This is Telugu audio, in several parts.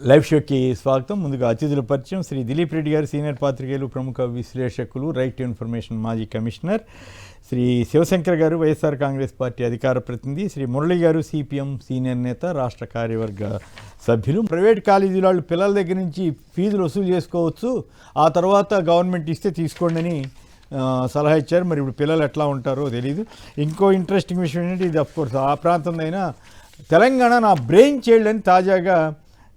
లైవ్ షోకి స్వాగతం. ముందుగా అతిథుల పరిచయం. శ్రీ దిలీప్ రెడ్డి గారు, సీనియర్ పాత్రికేయులు, ప్రముఖ విశ్లేషకులు, రైట్ టు ఇన్ఫర్మేషన్ మాజీ కమిషనర్. శ్రీ శివశంకర్ గారు, వైఎస్ఆర్ కాంగ్రెస్ పార్టీ అధికార ప్రతినిధి. శ్రీ మురళి గారు, సిపిఎం సీనియర్ నేత, రాష్ట్ర కార్యవర్గ సభ్యులు. ప్రైవేట్ కాలేజీల వాళ్ళు పిల్లల దగ్గర నుంచి ఫీజులు వసూలు చేసుకోవచ్చు, ఆ తర్వాత గవర్నమెంట్ ఇస్తే తీసుకోండి అని సలహా ఇచ్చారు. మరి ఇప్పుడు పిల్లలు ఎట్లా ఉంటారో తెలియదు. ఇంకో ఇంట్రెస్టింగ్ విషయం ఏంటంటే, ఇది అఫ్కోర్స్ ఆ ప్రాంతం అయినా తెలంగాణ నా బ్రెయిన్ చైల్డ్ అని తాజాగా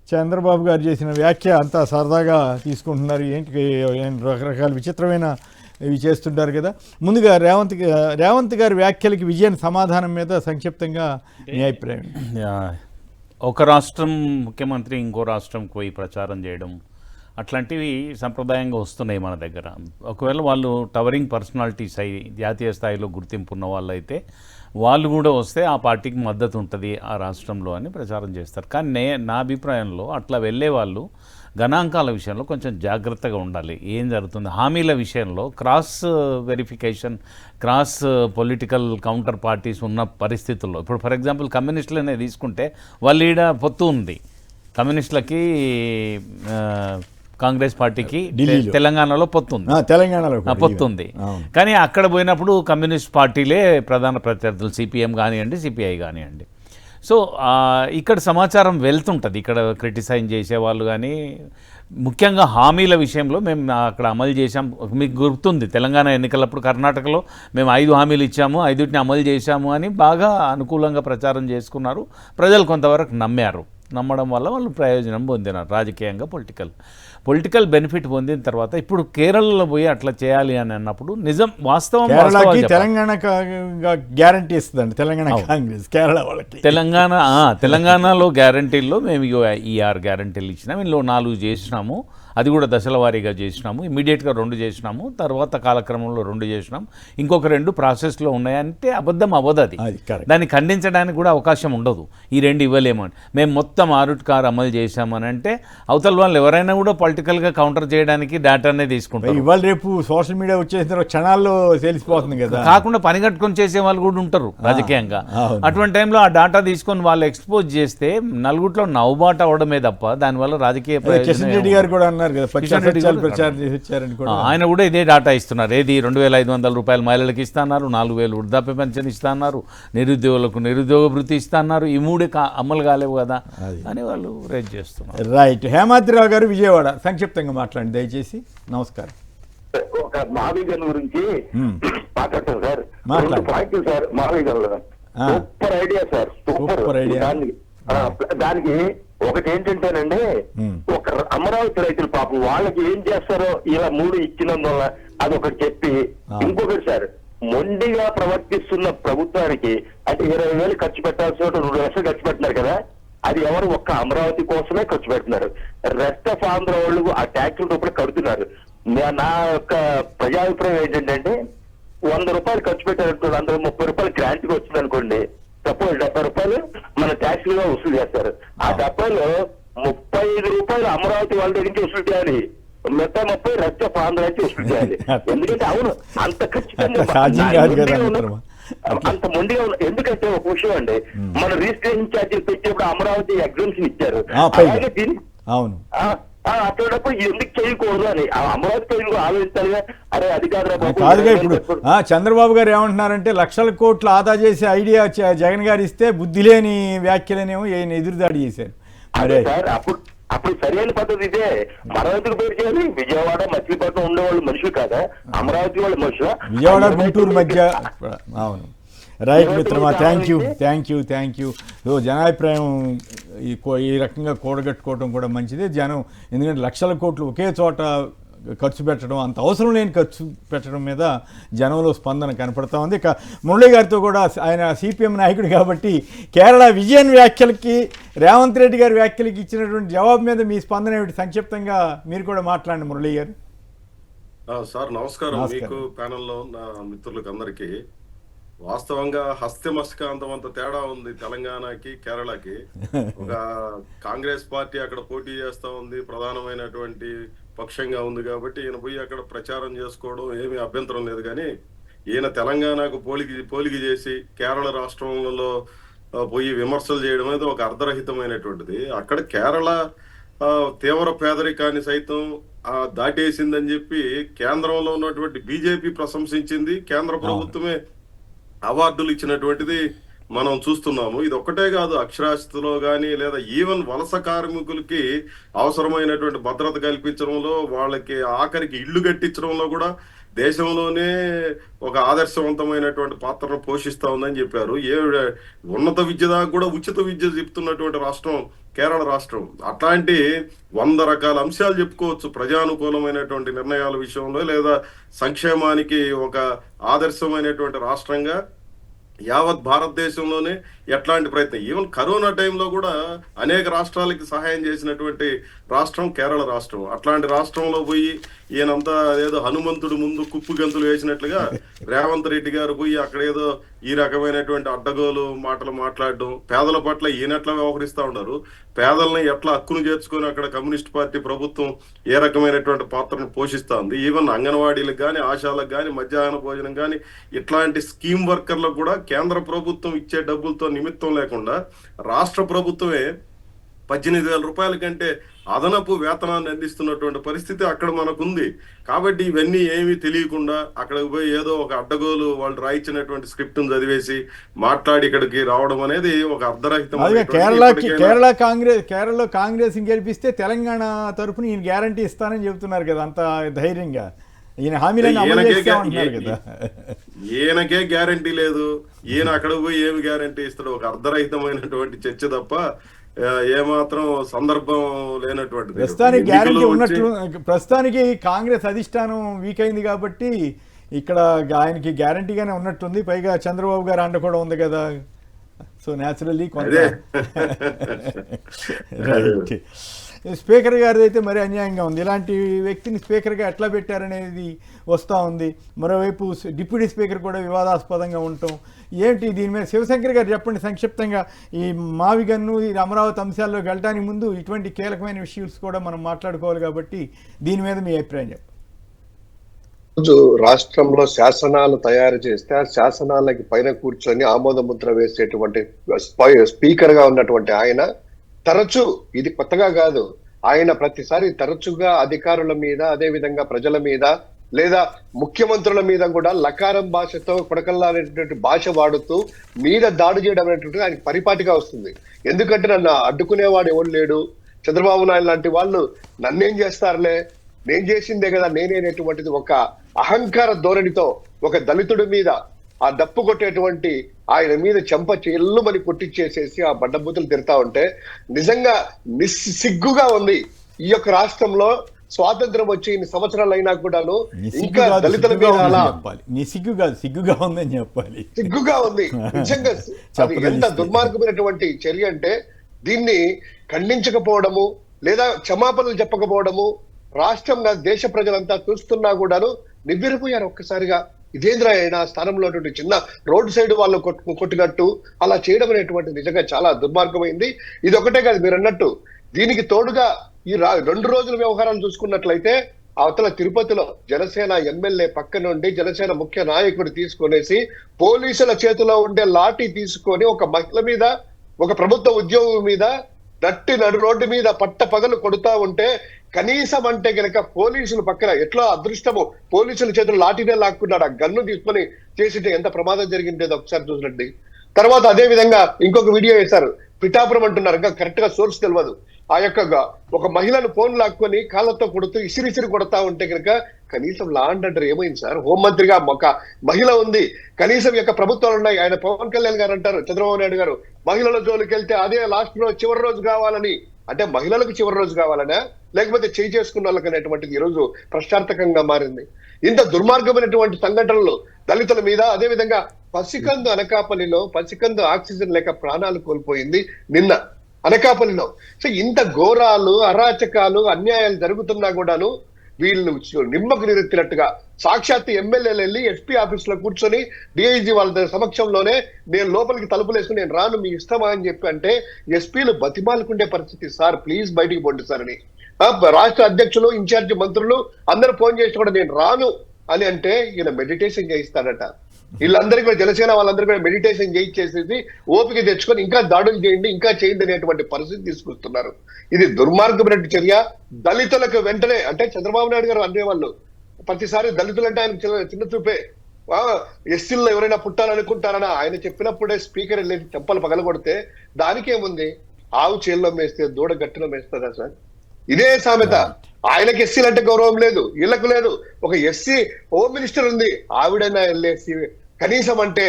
చంద్రబాబు గారు చేసిన వ్యాఖ్య అంతా సరదాగా తీసుకుంటున్నారు. ఏంటి రకరకాల విచిత్రమైన ఇవి చేస్తుంటారు కదా. ముందుగా రేవంత్ గారి వ్యాఖ్యలకి విజయన్ సమాధానం మీద సంక్షిప్తంగా మీ అభిప్రాయం. ఒక రాష్ట్రం ముఖ్యమంత్రి ఇంకో రాష్ట్రంకి పోయి ప్రచారం చేయడం అట్లాంటివి సంప్రదాయంగా వస్తున్నాయి మన దగ్గర. ఒకవేళ వాళ్ళు టవరింగ్ పర్సనాలిటీస్ అయ్యి జాతీయ స్థాయిలో గుర్తింపు ఉన్న వాళ్ళు అయితే వాళ్ళు కూడా వస్తే ఆ పార్టీకి మద్దతు ఉంటుంది ఆ రాష్ట్రంలో అని ప్రచారం చేస్తారు. కానీ నా అభిప్రాయంలో అట్లా వెళ్ళే వాళ్ళు గణాంకాల విషయంలో కొంచెం జాగ్రత్తగా ఉండాలి. ఏం జరుగుతుంది హామీల విషయంలో cross verification, cross political counter parties ఉన్న పరిస్థితుల్లో, ఇప్పుడు ఫర్ ఎగ్జాంపుల్ కమ్యూనిస్టులనే తీసుకుంటే వాళ్ళు ఈడ పొత్తు ఉంది, కమ్యూనిస్టులకి కాంగ్రెస్ పార్టీకి తెలంగాణలో పొత్తుంది. కానీ అక్కడ పోయినప్పుడు కమ్యూనిస్ట్ పార్టీలే ప్రధాన ప్రత్యర్థులు, సిపిఎం కానివ్వండి, సిపిఐ కానివ్వండి. సో ఇక్కడ సమాచారం వెళ్తుంటుంది. ఇక్కడ క్రిటిసైజ్ చేసేవాళ్ళు కానీ ముఖ్యంగా హామీల విషయంలో మేము అక్కడ అమలు చేశాం. మీకు గుర్తుంది తెలంగాణ ఎన్నికలప్పుడు కర్ణాటకలో మేము 5 హామీలు ఇచ్చాము, 5టిని అమలు చేశాము అని బాగా అనుకూలంగా ప్రచారం చేసుకున్నారు. ప్రజలు కొంతవరకు నమ్మారు. నమ్మడం వల్ల వాళ్ళు ప్రయోజనం పొందినారు, రాజకీయంగా పొలిటికల్ బెనిఫిట్ పొందిన తర్వాత ఇప్పుడు కేరళలో పోయి అట్లా చేయాలి అని అన్నప్పుడు నిజం వాస్తవం తెలంగాణ గ్యారంటీ ఇస్తుందండి తెలంగాణ కాంగ్రెస్ కేరళ వాళ్ళకి. తెలంగాణలో గ్యారంటీల్లో మేము ఈ 6 గ్యారంటీలు ఇచ్చినాము, ఇందులో 4 చేసినాము, అది కూడా దశల వారీగా చేసినాము. ఇమీడియట్గా 2 చేసినాము, తర్వాత కాలక్రమంలో 2 చేసినాం, ఇంకొక 2 ప్రాసెస్లో ఉన్నాయంటే అబద్ధం అవ్వదు. అది దాన్ని ఖండించడానికి కూడా అవకాశం ఉండదు. ఈ 2 ఇవ్వలేమని మేము మొత్తం 6 అమలు చేశామని అంటే అవతల వాళ్ళు ఎవరైనా కూడా పొలిటికల్గా కౌంటర్ చేయడానికి డేటానే తీసుకుంటారు. ఇవాళ రేపు సోషల్ మీడియా వచ్చేసిన క్షణాల్లో తెలిసిపోతుంది కదా. కాకుండా పని కట్టుకొని చేసే వాళ్ళు కూడా ఉంటారు రాజకీయంగా. అటువంటి టైంలో ఆ డేటా తీసుకొని వాళ్ళు ఎక్స్పోజ్ చేస్తే నలుగుట్లో నవ్వుబాటు అవడమే తప్ప దానివల్ల రాజకీయ కిషన్ రెడ్డి గారు కూడా అన్నారు కదా, ఆయన కూడా ఇదే డాటా ఇస్తున్నారు. ఏది 2,500 రూపాయలు మహిళలకు ఇస్తున్నారు, 4,000 వృద్ధాప్య పెన్షన్ ఇస్తున్నారు, నిరుద్యోగులకు నిరుద్యోగ భృతి ఇస్తున్నారు. ఈ 3 అమలు కాలేవు కదా అని వాళ్ళు రేజ్ చేస్తున్నారు. రైట్. హేమాద్రిరావు గారు, విజయవాడ, సంక్షిప్తంగా మాట్లాడండి దయచేసి. నమస్కారం. ఒక మావిగన్ గురించి మాట్లాడతాను సార్. పాయింట్లు సార్. మావిగన్ super idea sir, super idea. దానికి ఒకటి ఏంటంటేనండి, ఒక అమరావతి రైతులు పాపం వాళ్ళకి ఏం చేస్తారో ఇలా 3 ఇచ్చినందువల్ల అదొకటి చెప్పి, ఇంకొకటి సార్ మొండిగా ప్రవర్తిస్తున్న ప్రభుత్వానికి అంటే 20,000 ఖర్చు పెట్టాల్సిన 2 లక్షలు ఖర్చు పెట్టినారు కదా, అది ఎవరు ఒక్క అమరావతి కోసమే ఖర్చు పెడుతున్నారు. రెస్ట్ ఆఫ్ ఆంధ్ర వాళ్ళు ఆ ట్యాక్స్ రూపాయలు కడుతున్నారు. నా యొక్క ప్రజాభిప్రాయం ఏంటంటే 100 రూపాయలు ఖర్చు పెట్టారనుకోండి, అందులో 30 రూపాయలు గ్రాంట్గా వచ్చింది అనుకోండి, సపోజ్ 70 రూపాయలు మన ట్యాక్స్ గా వసూలు చేస్తారు. ఆ 70లో 35 రూపాయలు అమరావతి వాళ్ళ దగ్గర నుంచి వసూలు చేయాలి, మిగతా 30 రెస్ట్ ఆఫ్ ఆంధ్ర నుంచి వసూలు చేయాలి. ఎందుకంటే అవును అంత ఖచ్చితంగా అంత మొండిగా ఉన్న. ఎందుకంటే ఒక విషయం అండి, మన రిజిస్ట్రేషన్ ఛార్జీలు పెట్టేప్పుడు అమరావతి ఎగ్జామ్షన్ ఇచ్చారు. అలాగే దీన్ని అట్లాంటప్పుడు ఎందుకు చేయకూడదు అని అమరావతి ప్రజలు ఆలోచించాలిగా. అరే అది కాదుగా. ఇప్పుడు చంద్రబాబు గారు ఏమంటున్నారంటే లక్షల కోట్లు ఆదా చేసే ఐడియా జగన్ గారు ఇస్తే బుద్ధి లేని వ్యాఖ్యలనేమో ఎదురుదాడి చేశారు. అదే సార్, అప్పుడు సరైన పద్ధతి ఇదే. అమరావతికి పేరు చేయాలి. విజయవాడ మచిలీపట్నం ఉండేవాళ్ళు మనుషులు కాదా, అమరావతి వాళ్ళు మనుషులు. విజయవాడ గుంటూరు మధ్య. అవును, రైట్ మిత్రమా, థ్యాంక్ యూ. జనాభిప్రాయం ఈ రకంగా కూడగట్టుకోవడం కూడా మంచిదే. జనం ఎందుకంటే లక్షల కోట్లు ఒకే చోట ఖర్చు పెట్టడం, అంత అవసరం లేని ఖర్చు పెట్టడం మీద జనంలో స్పందన కనపడతా ఉంది. ఇక మురళి గారితో కూడా, ఆయన సిపిఎం నాయకుడు కాబట్టి కేరళ విజయన్ వ్యాఖ్యలకి, రేవంత్ రెడ్డి గారి వ్యాఖ్యలకి ఇచ్చినటువంటి జవాబు మీద మీ స్పందన ఏమిటి? సంక్షిప్తంగా మీరు కూడా మాట్లాడండి మురళి గారు. సార్ నమస్కారం. మీకు ప్యానెల్లో నా మిత్రులకు అందరికీ. వాస్తవంగా హస్తిమస్తకాంతమంత తేడా ఉంది తెలంగాణకి కేరళకి. ఒక కాంగ్రెస్ పార్టీ అక్కడ పోటీ చేస్తా ఉంది, ప్రధానమైనటువంటి పక్షంగా ఉంది కాబట్టి ఈయన పోయి అక్కడ ప్రచారం చేసుకోవడం ఏమీ అభ్యంతరం లేదు. కానీ ఈయన తెలంగాణకు పోలికి చేసి కేరళ రాష్ట్రంలో పోయి విమర్శలు చేయడం అనేది ఒక అర్ధరహితమైనటువంటిది. అక్కడ కేరళ తీవ్ర పేదరికాన్ని సైతం దాటేసిందని చెప్పి కేంద్రంలో ఉన్నటువంటి బీజేపీ ప్రశంసించింది. కేంద్ర ప్రభుత్వమే అవార్డులు ఇచ్చినటువంటిది మనం చూస్తున్నాము. ఇది ఒక్కటే కాదు, అక్షరాస్యతలో కానీ లేదా ఈవెన్ వలస కార్మికులకి అవసరమైనటువంటి భద్రత కల్పించడంలో, వాళ్ళకి ఆఖరికి ఇళ్లు కట్టించడంలో కూడా దేశంలోనే ఒక ఆదర్శవంతమైనటువంటి పాత్రను పోషిస్తా ఉందని చెప్పారు. ఉన్నత విద్య దాకా కూడా ఉచిత విద్య చెప్తున్నటువంటి రాష్ట్రం కేరళ రాష్ట్రం. అట్లాంటి 100 రకాల అంశాలు చెప్పుకోవచ్చు ప్రజానుకూలమైనటువంటి నిర్ణయాల విషయంలో, లేదా సంక్షేమానికి ఒక ఆదర్శమైనటువంటి రాష్ట్రంగా యావత్ భారతదేశంలోనే ఎట్లాంటి ప్రయత్నం. ఈవెన్ కరోనా టైంలో కూడా అనేక రాష్ట్రాలకి సహాయం చేసినటువంటి రాష్ట్రం కేరళ రాష్ట్రం. అట్లాంటి రాష్ట్రంలో పోయి ఈయనంతా ఏదో హనుమంతుడు ముందు కుప్పు గంతులు వేసినట్లుగా రేవంత్ రెడ్డి గారు పోయి అక్కడ ఏదో ఈ రకమైనటువంటి అడ్డగోలు మాటలు మాట్లాడడం, పేదల పట్ల ఈయనెట్లా వ్యవహరిస్తూ ఉన్నారు, పేదల్ని ఎట్లా హక్కును చేర్చుకొని అక్కడ కమ్యూనిస్ట్ పార్టీ ప్రభుత్వం ఏ రకమైనటువంటి పాత్రను పోషిస్తూ ఉంది. ఈవెన్ అంగన్వాడీలకు కానీ, ఆశాలకు కానీ, మధ్యాహ్న భోజనం కానీ ఇట్లాంటి స్కీమ్ వర్కర్లకు కూడా కేంద్ర ప్రభుత్వం ఇచ్చే డబ్బులతో నిమిత్తం లేకుండా రాష్ట్ర ప్రభుత్వమే 18,000 రూపాయల కంటే అదనపు వేతనాన్ని అందిస్తున్నటువంటి పరిస్థితి అక్కడ మనకుంది. కాబట్టి ఇవన్నీ ఏమీ తెలియకుండా అక్కడికి పోయి ఏదో ఒక అడ్డగోలు వాళ్ళు రాయించినటువంటి స్క్రిప్ట్ చదివేసి మాట్లాడి ఇక్కడికి రావడం అనేది ఒక అర్ధరహితం. కేరళలో కాంగ్రెస్ గెలిపిస్తే తెలంగాణ తరఫున ఈయన గ్యారంటీ ఇస్తానని చెబుతున్నారు కదా అంత ధైర్యంగా. ఈయనకే గ్యారంటీ లేదు, ఈయన అక్కడ పోయి ఏమి గ్యారంటీ ఇస్తాడు? ఒక అర్ధరహితమైనటువంటి చర్చ తప్ప ఏమాత్రం సందర్భం లేనటువంటిది. ప్రస్తుతానికి గ్యారంటీ ఉన్నట్లు, ప్రస్తుతానికి కాంగ్రెస్ అధిష్టానం వీక్ అయింది కాబట్టి ఇక్కడ ఆయనకి గ్యారంటీగానే ఉన్నట్టుంది. పైగా చంద్రబాబు గారు అండ కూడా ఉంది కదా, సో న్యాచురల్లీ కొంత రైట్. స్పీకర్ గారిది అయితే మరీ అన్యాయంగా ఉంది. ఇలాంటి వ్యక్తిని స్పీకర్గా ఎట్లా పెట్టారనేది వస్తూ ఉంది. మరోవైపు డిప్యూటీ స్పీకర్ కూడా వివాదాస్పదంగా ఉండటం ఏంటి? దీని మీద శివశంకర్ గారు చెప్పండి సంక్షిప్తంగా. ఈ మావిగన్ను, ఈ అమరావతి అంశాల్లోకి వెళ్ళడానికి ముందు ఇటువంటి కీలకమైన ఇష్యూస్ కూడా మనం మాట్లాడుకోవాలి కాబట్టి దీని మీద మీ అభిప్రాయం చెప్పండి. రోజు రాష్ట్రంలో శాసనాలు తయారు చేస్తే ఆ శాసనాలకి పైన కూర్చొని ఆమోద ముద్ర వేసేటువంటి స్పీకర్ గా ఉన్నటువంటి ఆయన తరచూ, ఇది కొత్తగా కాదు, ఆయన ప్రతిసారి తరచుగా అధికారుల మీద, అదే విధంగా ప్రజల మీద, లేదా ముఖ్యమంత్రుల మీద కూడా లకారం భాషతో కొడకల్లానేటువంటి భాష వాడుతూ మీద దాడి చేయడం అనేటువంటిది ఆయనకి పరిపాటిగా వస్తుంది. ఎందుకంటే నన్ను అడ్డుకునేవాడు ఎవరు లేడు, చంద్రబాబు నాయుడు లాంటి వాళ్ళు నన్నేం చేస్తారులే, నేను చేసిందే కదా నేనేనేటువంటిది ఒక అహంకార ధోరణితో ఒక దళితుడి మీద ఆ దప్పు కొట్టేటువంటి ఆయన మీద చెంప చెల్లుమని కొట్టించేసేసి ఆ బండబూతులు తిడతా ఉంటే నిజంగా నిస్సిగ్గుగా ఉంది. ఈ యొక్క రాష్ట్రంలో స్వాతంత్రం వచ్చి ఇన్ని సంవత్సరాలు అయినా కూడాను ఇంకా దళితుల మీద అలా సిగ్గుగా ఉందని చెప్పాలి. సిగ్గుగా ఉంది నిజంగా. అది ఎంత దుర్మార్గమైనటువంటి చర్య అంటే దీన్ని ఖండించకపోవడము లేదా క్షమాపణలు చెప్పకపోవడము రాష్ట్రంగా దేశ ప్రజలంతా చూస్తున్నా కూడాను నివ్వెరపోయారు ఒక్కసారిగా. ఇదేంద్ర అయినా స్థానంలో చిన్న రోడ్ సైడ్ వాళ్ళు కొట్టినట్టు అలా చేయడం అనేటువంటి నిజంగా చాలా దుర్మార్గమైంది. ఇది ఒకటే కాదు, మీరు అన్నట్టు దీనికి తోడుగా ఈ 2 రోజుల వ్యవహారాలు చూసుకున్నట్లయితే అవతల తిరుపతిలో జనసేన ఎమ్మెల్యే పక్క నుండి జనసేన ముఖ్య నాయకుడు తీసుకొనేసి పోలీసుల చేతిలో ఉండే లాఠీ తీసుకొని ఒక మహిళ మీద, ఒక ప్రభుత్వ ఉద్యోగి మీద నట్టి నడు రోడ్డు మీద పట్ట పగలు కొడుతా ఉంటే కనీసం అంటే గనక పోలీసులు పక్కన ఎట్లా అదృష్టము పోలీసుల చేతులు లాఠీనే లాక్కున్నాడు, ఆ గన్ను తీసుకొని చేసింటే ఎంత ప్రమాదం జరిగింది ఒకసారి చూసినట్టు. తర్వాత అదే విధంగా ఇంకొక వీడియో వేశారు, పిఠాపురం అంటున్నారు, ఇంకా కరెక్ట్ గా సోర్స్ తెలియదు. ఆ యొక్క ఒక మహిళను ఫోన్ లాక్కొని కాళ్ళతో కొడుతూ ఇసిరిసిరి కొడతా ఉంటే కనుక కనీసం లా అండ్ ఆర్డర్ ఏమైంది సార్? హోంమంత్రిగా ఒక మహిళ ఉంది, కనీసం యొక్క ప్రభుత్వాలు ఉన్నాయి. ఆయన పవన్ కళ్యాణ్ గారు అంటారు, చంద్రబాబు నాయుడు గారు మహిళల జోలికి వెళ్తే అదే లాస్ట్ రోజు చివరి రోజు కావాలని, అంటే మహిళలకు చివరి రోజు కావాలనా లేకపోతే చేయి చేసుకున్న వాళ్ళకి అనేటువంటిది ఈరోజు ప్రశ్నార్థకంగా మారింది. ఇంత దుర్మార్గమైనటువంటి సంఘటనలు దళితుల మీద, అదే విధంగా పసికందు అనకాపల్లిలో పసికందు ఆక్సిజన్ లేక ప్రాణాలు కోల్పోయింది నిన్న అనకాపల్లిలో. సో ఇంత ఘోరాలు, అరాచకాలు, అన్యాయాలు జరుగుతున్నా కూడాను వీళ్ళు నిమ్మకు నిరెత్తినట్టుగా సాక్షాత్ ఎమ్మెల్యేలు వెళ్ళి ఎస్పీ ఆఫీస్ లో కూర్చొని డిఐజీ వాళ్ళ సమక్షంలోనే నేను లోపలికి తలుపులు వేసుకుని నేను రాను మీ ఇష్టమా అని చెప్పి అంటే ఎస్పీలు బతిమాలుకుండే పరిస్థితి. సార్ ప్లీజ్ బయటికి పోండి సార్ అని రాష్ట్ర అధ్యక్షులు, ఇన్ఛార్జి మంత్రులు అందరూ ఫోన్ చేసి కూడా నేను రాను అని అంటే ఈయన మెడిటేషన్ చేయిస్తాడట. వీళ్ళందరికీ కూడా జనసేన వాళ్ళందరికీ కూడా మెడిటేషన్ చేయించేసేసి ఓపిక తెచ్చుకొని ఇంకా దాడులు చేయండి, ఇంకా చేయండి అనేటువంటి పరిస్థితి తీసుకొస్తున్నారు. ఇది దుర్మార్గమైన చర్య. దళితులకు వెంటనే, అంటే చంద్రబాబు నాయుడు గారు అనేవాళ్ళు ప్రతిసారి దళితులు అంటే ఆయన చిన్న చూపే, ఎస్సీల్లో ఎవరైనా పుట్టాలనుకుంటారని ఆయన చెప్పినప్పుడే స్పీకర్ వెళ్ళి చెంపలు పగలగొడితే దానికేముంది? ఆవు చేల్లో మేస్తే దూడ గట్టులో మేస్తుందా సార్? ఇదే సామెత. ఆయనకి ఎస్సీలు అంటే గౌరవం లేదు, వీళ్ళకు లేదు. ఒక ఎస్సీ హోమ్ మినిస్టర్ ఉంది, ఆవిడైనా వెళ్ళేసి కనీసం అంటే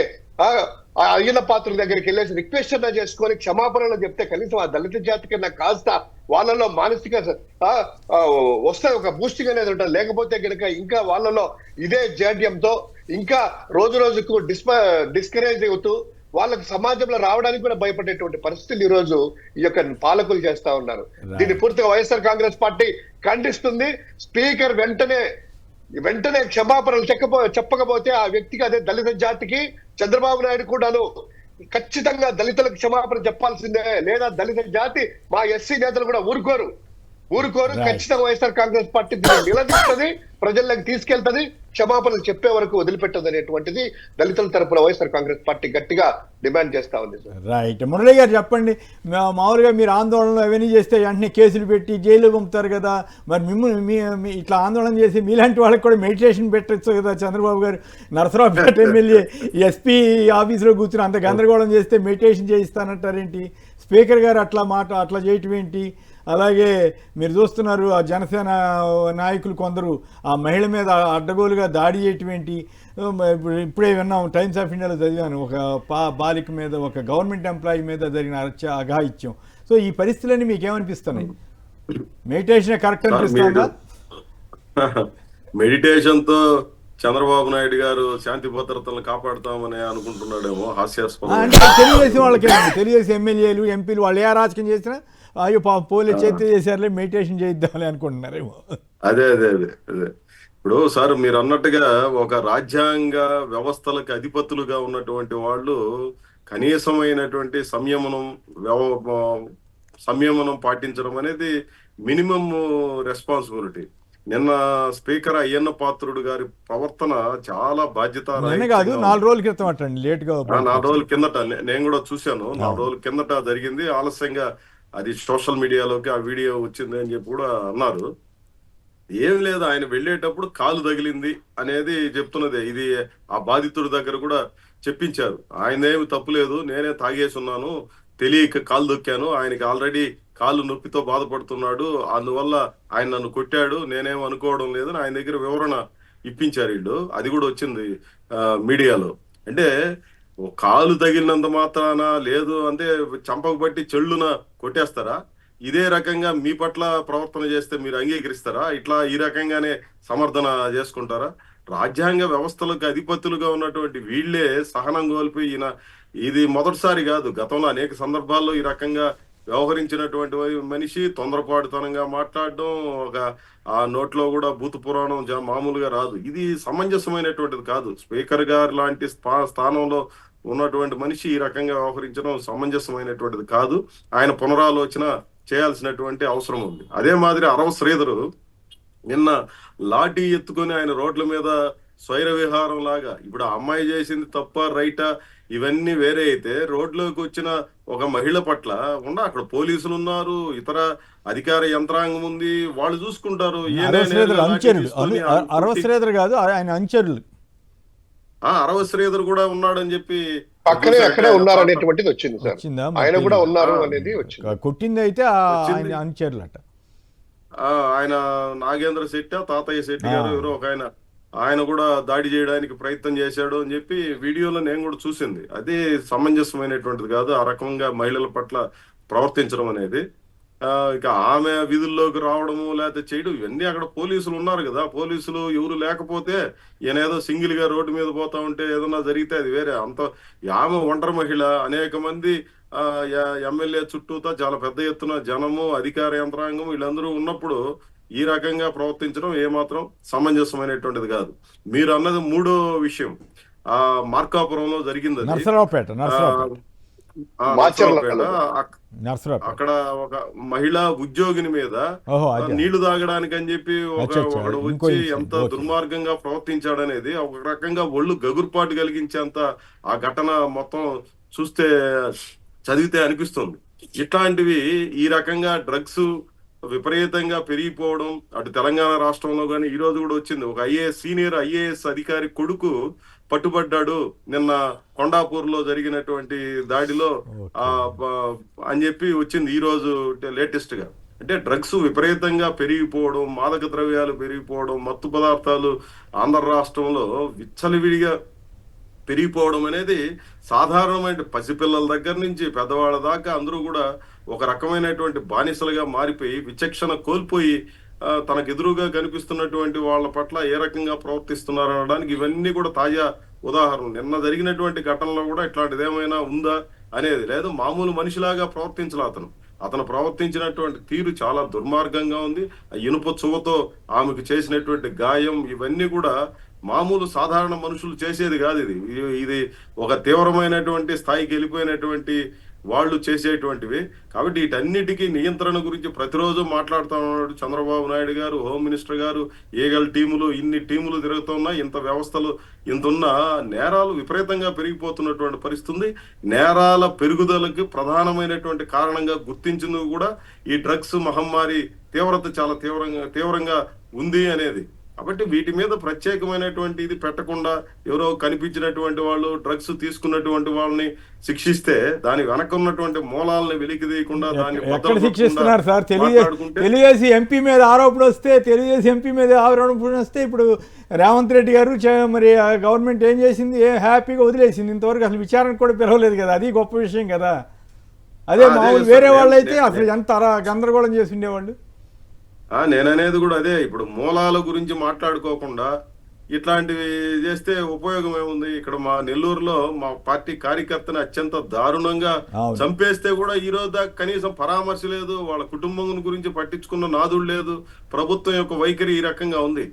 అయ్యన్న పాత్ర దగ్గరికి వెళ్ళేసి రిక్వెస్ట్ అన్నా చేసుకొని క్షమాపణలు చెప్తే కనీసం ఆ దళిత జాతికి కాస్త వాళ్ళలో మానసిక వస్తే ఒక బూస్టింగ్ అనేది ఉంటుంది. లేకపోతే కనుక ఇంకా వాళ్ళలో ఇదే జాడ్యంతో ఇంకా రోజు రోజుకు డిస్కరేజ్ అవుతూ వాళ్ళకి సమాజంలో రావడానికి కూడా భయపడేటువంటి పరిస్థితులు ఈ రోజు ఈ యొక్క పాలకులు చేస్తా ఉన్నారు. దీన్ని పూర్తిగా వైఎస్ఆర్ కాంగ్రెస్ పార్టీ ఖండిస్తుంది. స్పీకర్ వెంటనే క్షమాపణలు చెప్పకపోతే ఆ వ్యక్తికి, అదే దళిత జాతికి, చంద్రబాబు నాయుడు కూడాను ఖచ్చితంగా దళితులకు క్షమాపణ చెప్పాల్సిందే. లేదా దళిత జాతి మా ఎస్సీ నేతలు కూడా ఊరుకోరు. ఖచ్చితంగా వైఎస్ఆర్ కాంగ్రెస్ పార్టీ నిలదీస్తుంది, ప్రజల్లోకి తీసుకెళ్తుంది, క్షమాపణలు చెప్పే వరకు వదిలిపెట్టదు అనేటువంటిది దళితుల తరపున వైఎస్ఆర్ కాంగ్రెస్ పార్టీ గట్టిగా డిమాండ్ చేస్తా ఉంది. రైట్. మురళి గారు చెప్పండి, మామూలుగా మీరు ఆందోళనలు అవన్నీ చేస్తే వెంటనే కేసులు పెట్టి జైలు పంపుతారు కదా, మరి మిమ్మల్ని ఇట్లా ఆందోళన చేసి మీలాంటి వాళ్ళకి కూడా మెడిటేషన్ పెట్టచ్చు కదా చంద్రబాబు గారు? నరసరావుపేట ఎమ్మెల్యే ఎస్పీ ఆఫీసులో కూర్చుని అంత గందరగోళం చేస్తే మెడిటేషన్ చేయిస్తానంటారేంటి? స్పీకర్ గారు అట్లా చేయటం ఏంటి? అలాగే మీరు చూస్తున్నారు ఆ జనసేన నాయకులు కొందరు ఆ మహిళ మీద అడ్డగోలుగా దాడి చేయటం ఏంటి? ఇప్పుడే విన్నాం, టైమ్స్ ఆఫ్ ఇండియాలో చదివాను, ఒక బాలిక మీద, ఒక గవర్నమెంట్ ఎంప్లాయీ మీద జరిగిన అఘాయిత్యం. సో ఈ పరిస్థితులన్నీ మీకు ఏమనిపిస్తున్నాయి? మెడిటేషన్ కరెక్ట్ అనిపిస్తుందా? మెడిటేషన్ తో చంద్రబాబు నాయుడు గారు శాంతి భద్రతలను కాపాడుతామని అనుకుంటున్నాడేమో, హాస్యాస్పదం. అంటే తెలుగుదేశం వాళ్ళకి, తెలుగుదేశం ఎమ్మెల్యేలు ఎంపీలు వాళ్ళు ఏ రాజకీయం చేసినా అయ్యో పోలీసు చేతి చేశారులే మెడిటేషన్ చేయిద్దామని అనుకుంటున్నారేమో. అదే ఇప్పుడు సార్ మీరు అన్నట్టుగా ఒక రాజ్యాంగ వ్యవస్థలకు అధిపతులుగా ఉన్నటువంటి వాళ్ళు కనీసమైనటువంటి సంయమనం పాటించడం అనేది మినిమం రెస్పాన్సిబిలిటీ. నిన్న స్పీకర్ అయ్యన్న పాత్రుడు గారి ప్రవర్తన చాలా బాధ్యత. 4 రోజుల క్రితం అట్టండి, లేట్ గా 4 రోజుల కిందట నేను కూడా చూశాను. 4 రోజుల కిందట జరిగింది. ఆలస్యంగా అది సోషల్ మీడియాలోకి ఆ వీడియో వచ్చింది అని చెప్పి కూడా అన్నారు. ఏం లేదు, ఆయన వెళ్ళేటప్పుడు కాలు తగిలింది అనేది చెప్తున్నదే. ఇది ఆ బాధితుడి దగ్గర కూడా చెప్పించారు. ఆయనేమి తప్పులేదు, నేనే తాగేసి ఉన్నాను, తెలియక కాలు దొక్కాను, ఆయనకి ఆల్రెడీ కాలు నొప్పితో బాధపడుతున్నాడు, అందువల్ల ఆయన నన్ను కొట్టాడు, నేనేం అనుకోవడం లేదని ఆయన దగ్గర వివరణ ఇప్పించారు వీళ్ళు. అది కూడా వచ్చింది మీడియాలో. అంటే కాలు తగిలినంత మాత్రాన లేదు అంటే చంపకు బట్టి చెల్లున కొట్టేస్తారా? ఇదే రకంగా మీ పట్ల ప్రవర్తన చేస్తే మీరు అంగీకరిస్తారా? ఈ రకంగానే సమర్థన చేసుకుంటారా? రాజ్యాంగ వ్యవస్థలకు అధిపతులుగా ఉన్నటువంటి వీళ్లే సహనం కోల్పోయి ఇది మొదటిసారి కాదు, గతంలో అనేక సందర్భాల్లో ఈ రకంగా వ్యవహరించినటువంటి మనిషి తొందరపాటుతనంగా మాట్లాడడం, ఆ నోట్లో కూడా భూత పురాణం మామూలుగా రాదు. ఇది సమంజసమైనటువంటిది కాదు. స్పీకర్ గారు లాంటి స్థానంలో ఉన్నటువంటి మనిషి ఈ రకంగా వ్యవహరించడం సమంజసమైనటువంటిది కాదు. ఆయన పునరాలోచన చేయాల్సినటువంటి అవసరం ఉంది. అదే మాదిరి అరవ శ్రీధరు నిన్న లాఠీ ఎత్తుకొని ఆయన రోడ్ల మీద స్వైర విహారం లాగా, ఇప్పుడు ఆ అమ్మాయి చేసింది తప్ప రైటా ఇవన్నీ వేరే అయితే, రోడ్లోకి వచ్చిన ఒక మహిళ పట్ల అక్కడ పోలీసులు ఉన్నారు, ఇతర అధికార యంత్రాంగం ఉంది, వాళ్ళు చూసుకుంటారు. అరవ శ్రీధర్ కాదు, ఆయన అనుచరులు. అరవ శ్రీధర్ కూడా ఉన్నాడని చెప్పి పక్కనే అక్కడే ఉన్నారు అనేటువంటిది వచ్చింది సార్. ఆయన కూడా ఉన్నారు అనేది వచ్చింది. కొట్టింది అయితే అనుచరులు అట. ఆయన నాగేంద్ర శెట్టి, తాతయ్య శెట్టి గారు ఎవరో ఒక ఆయన కూడా దాడి చేయడానికి ప్రయత్నం చేశాడు అని చెప్పి వీడియోలో నేను కూడా చూసింది. అది సమంజసమైనటువంటిది కాదు ఆ రకంగా మహిళల పట్ల ప్రవర్తించడం అనేది. ఇక ఆమె విధుల్లోకి రావడము లేకపోతే చేయడం, ఇవన్నీ అక్కడ పోలీసులు ఉన్నారు కదా. పోలీసులు ఎవరు లేకపోతే ఈయన ఏదో సింగిల్ గా రోడ్డు మీద పోతా ఉంటే ఏదన్నా జరిగితే అది వేరే. ఆమె ఒంటరి మహిళ, అనేక మంది ఎమ్మెల్యే చుట్టూతా చాలా పెద్ద ఎత్తున జనము, అధికార యంత్రాంగం వీళ్ళందరూ ఉన్నప్పుడు ఈ రకంగా ప్రవర్తించడం ఏమాత్రం సమంజసమైనటువంటిది కాదు. మీరు అన్నది మూడో విషయం, మార్కాపురంలో జరిగింది. నర్సరావుపేట. అక్కడ ఒక మహిళా ఉద్యోగిని మీద నీళ్లు తాగడానికి అని చెప్పి ఒకడు వచ్చి ఎంత దుర్మార్గంగా ప్రవర్తించాడనేది ఒక రకంగా ఒళ్ళు గగుర్పాటు కలిగించేంత ఆ ఘటన మొత్తం చూస్తే చదివితే అనిపిస్తుంది. ఇట్లాంటివి ఈ రకంగా డ్రగ్స్ విపరీతంగా పెరిగిపోవడం అటు తెలంగాణ రాష్ట్రంలో కానీ ఈ రోజు కూడా వచ్చింది. ఒక సీనియర్ ఐఏఎస్ అధికారి కొడుకు పట్టుబడ్డాడు నిన్న కొండాపూర్ లో జరిగినటువంటి దాడిలో అని చెప్పి వచ్చింది ఈ రోజు లేటెస్ట్ గా. అంటే డ్రగ్స్ విపరీతంగా పెరిగిపోవడం, మాదక ద్రవ్యాలు పెరిగిపోవడం, మత్తు పదార్థాలు ఆంధ్ర రాష్ట్రంలో విచ్చలవిడిగా పెరిగిపోవడం అనేది సాధారణమైన పసిపిల్లల దగ్గర నుంచి పెద్దవాళ్ళ దాకా అందరూ కూడా ఒక రకమైనటువంటి బానిసలుగా మారిపోయి విచక్షణ కోల్పోయి తనకు ఎదురుగా కనిపిస్తున్నటువంటి వాళ్ళ పట్ల ఏ రకంగా ప్రవర్తిస్తున్నారు అనడానికి ఇవన్నీ కూడా తాజా ఉదాహరణ. నిన్న జరిగినటువంటి ఘటనలో కూడా ఇట్లాంటిది ఏమైనా ఉందా అనేది లేదు. మామూలు మనిషిలాగా ప్రవర్తించాలి అతను ప్రవర్తించినటువంటి తీరు చాలా దుర్మార్గంగా ఉంది. ఇనుప చువ్వతో ఆమెకు చేసినటువంటి గాయం ఇవన్నీ కూడా మామూలు సాధారణ మనుషులు చేసేది కాదు. ఇది ఒక తీవ్రమైనటువంటి స్థాయికి వెళ్ళిపోయినటువంటి వాళ్ళు చేసేటువంటివి. కాబట్టి వీటన్నిటికీ నియంత్రణ గురించి ప్రతిరోజు మాట్లాడుతూ ఉన్నాడు చంద్రబాబు నాయుడు గారు, హోమ్ మినిస్టర్ గారు. ఏగల్ టీములు, ఇన్ని టీములు తిరుగుతున్నా, ఇంత వ్యవస్థలు ఇంతున్న నేరాలు విపరీతంగా పెరిగిపోతున్నటువంటి పరిస్థితి. నేరాల పెరుగుదలకు ప్రధానమైనటువంటి కారణంగా గుర్తించింది కూడా ఈ డ్రగ్స్ మహమ్మారి తీవ్రత చాలా తీవ్రంగా ఉంది అనేది. కాబట్టి వీటి మీద ప్రత్యేకమైనటువంటి ఇది పెట్టకుండా ఎవరో కనిపించినటువంటి వాళ్ళు డ్రగ్స్ తీసుకున్నటువంటి వాళ్ళని శిక్షిస్తే దాని వెనక ఉన్నటువంటి మూలాలని వెలికి తీయకుండా దాన్ని శిక్షిస్తున్నారు సార్. తెలుగుదేశం ఎంపీ మీద ఆరోపణ వస్తే ఇప్పుడు రేవంత్ రెడ్డి గారు మరి గవర్నమెంట్ ఏం చేసింది? హ్యాపీగా వదిలేసింది. ఇంతవరకు అసలు విచారణకు కూడా పిలవలేదు కదా. అది గొప్ప విషయం కదా. అదే మామూలు వేరే వాళ్ళు అయితే అసలు ఎంత గందరగోళం చేసి ఉండేవాళ్ళు. నేననేది కూడా అదే. ఇప్పుడు మూలాల గురించి మాట్లాడుకోకుండా ఇట్లాంటివి చేస్తే ఉపయోగం ఏముంది? ఇక్కడ మా నెల్లూరులో మా పార్టీ కార్యకర్తని అత్యంత దారుణంగా చంపేస్తే కూడా ఈ రోజు దాకా కనీసం పరామర్శ లేదు. వాళ్ళ కుటుంబం గురించి పట్టించుకున్న నాదుడు లేదు. ప్రభుత్వం యొక్క వైఖరి ఈ రకంగా ఉంది.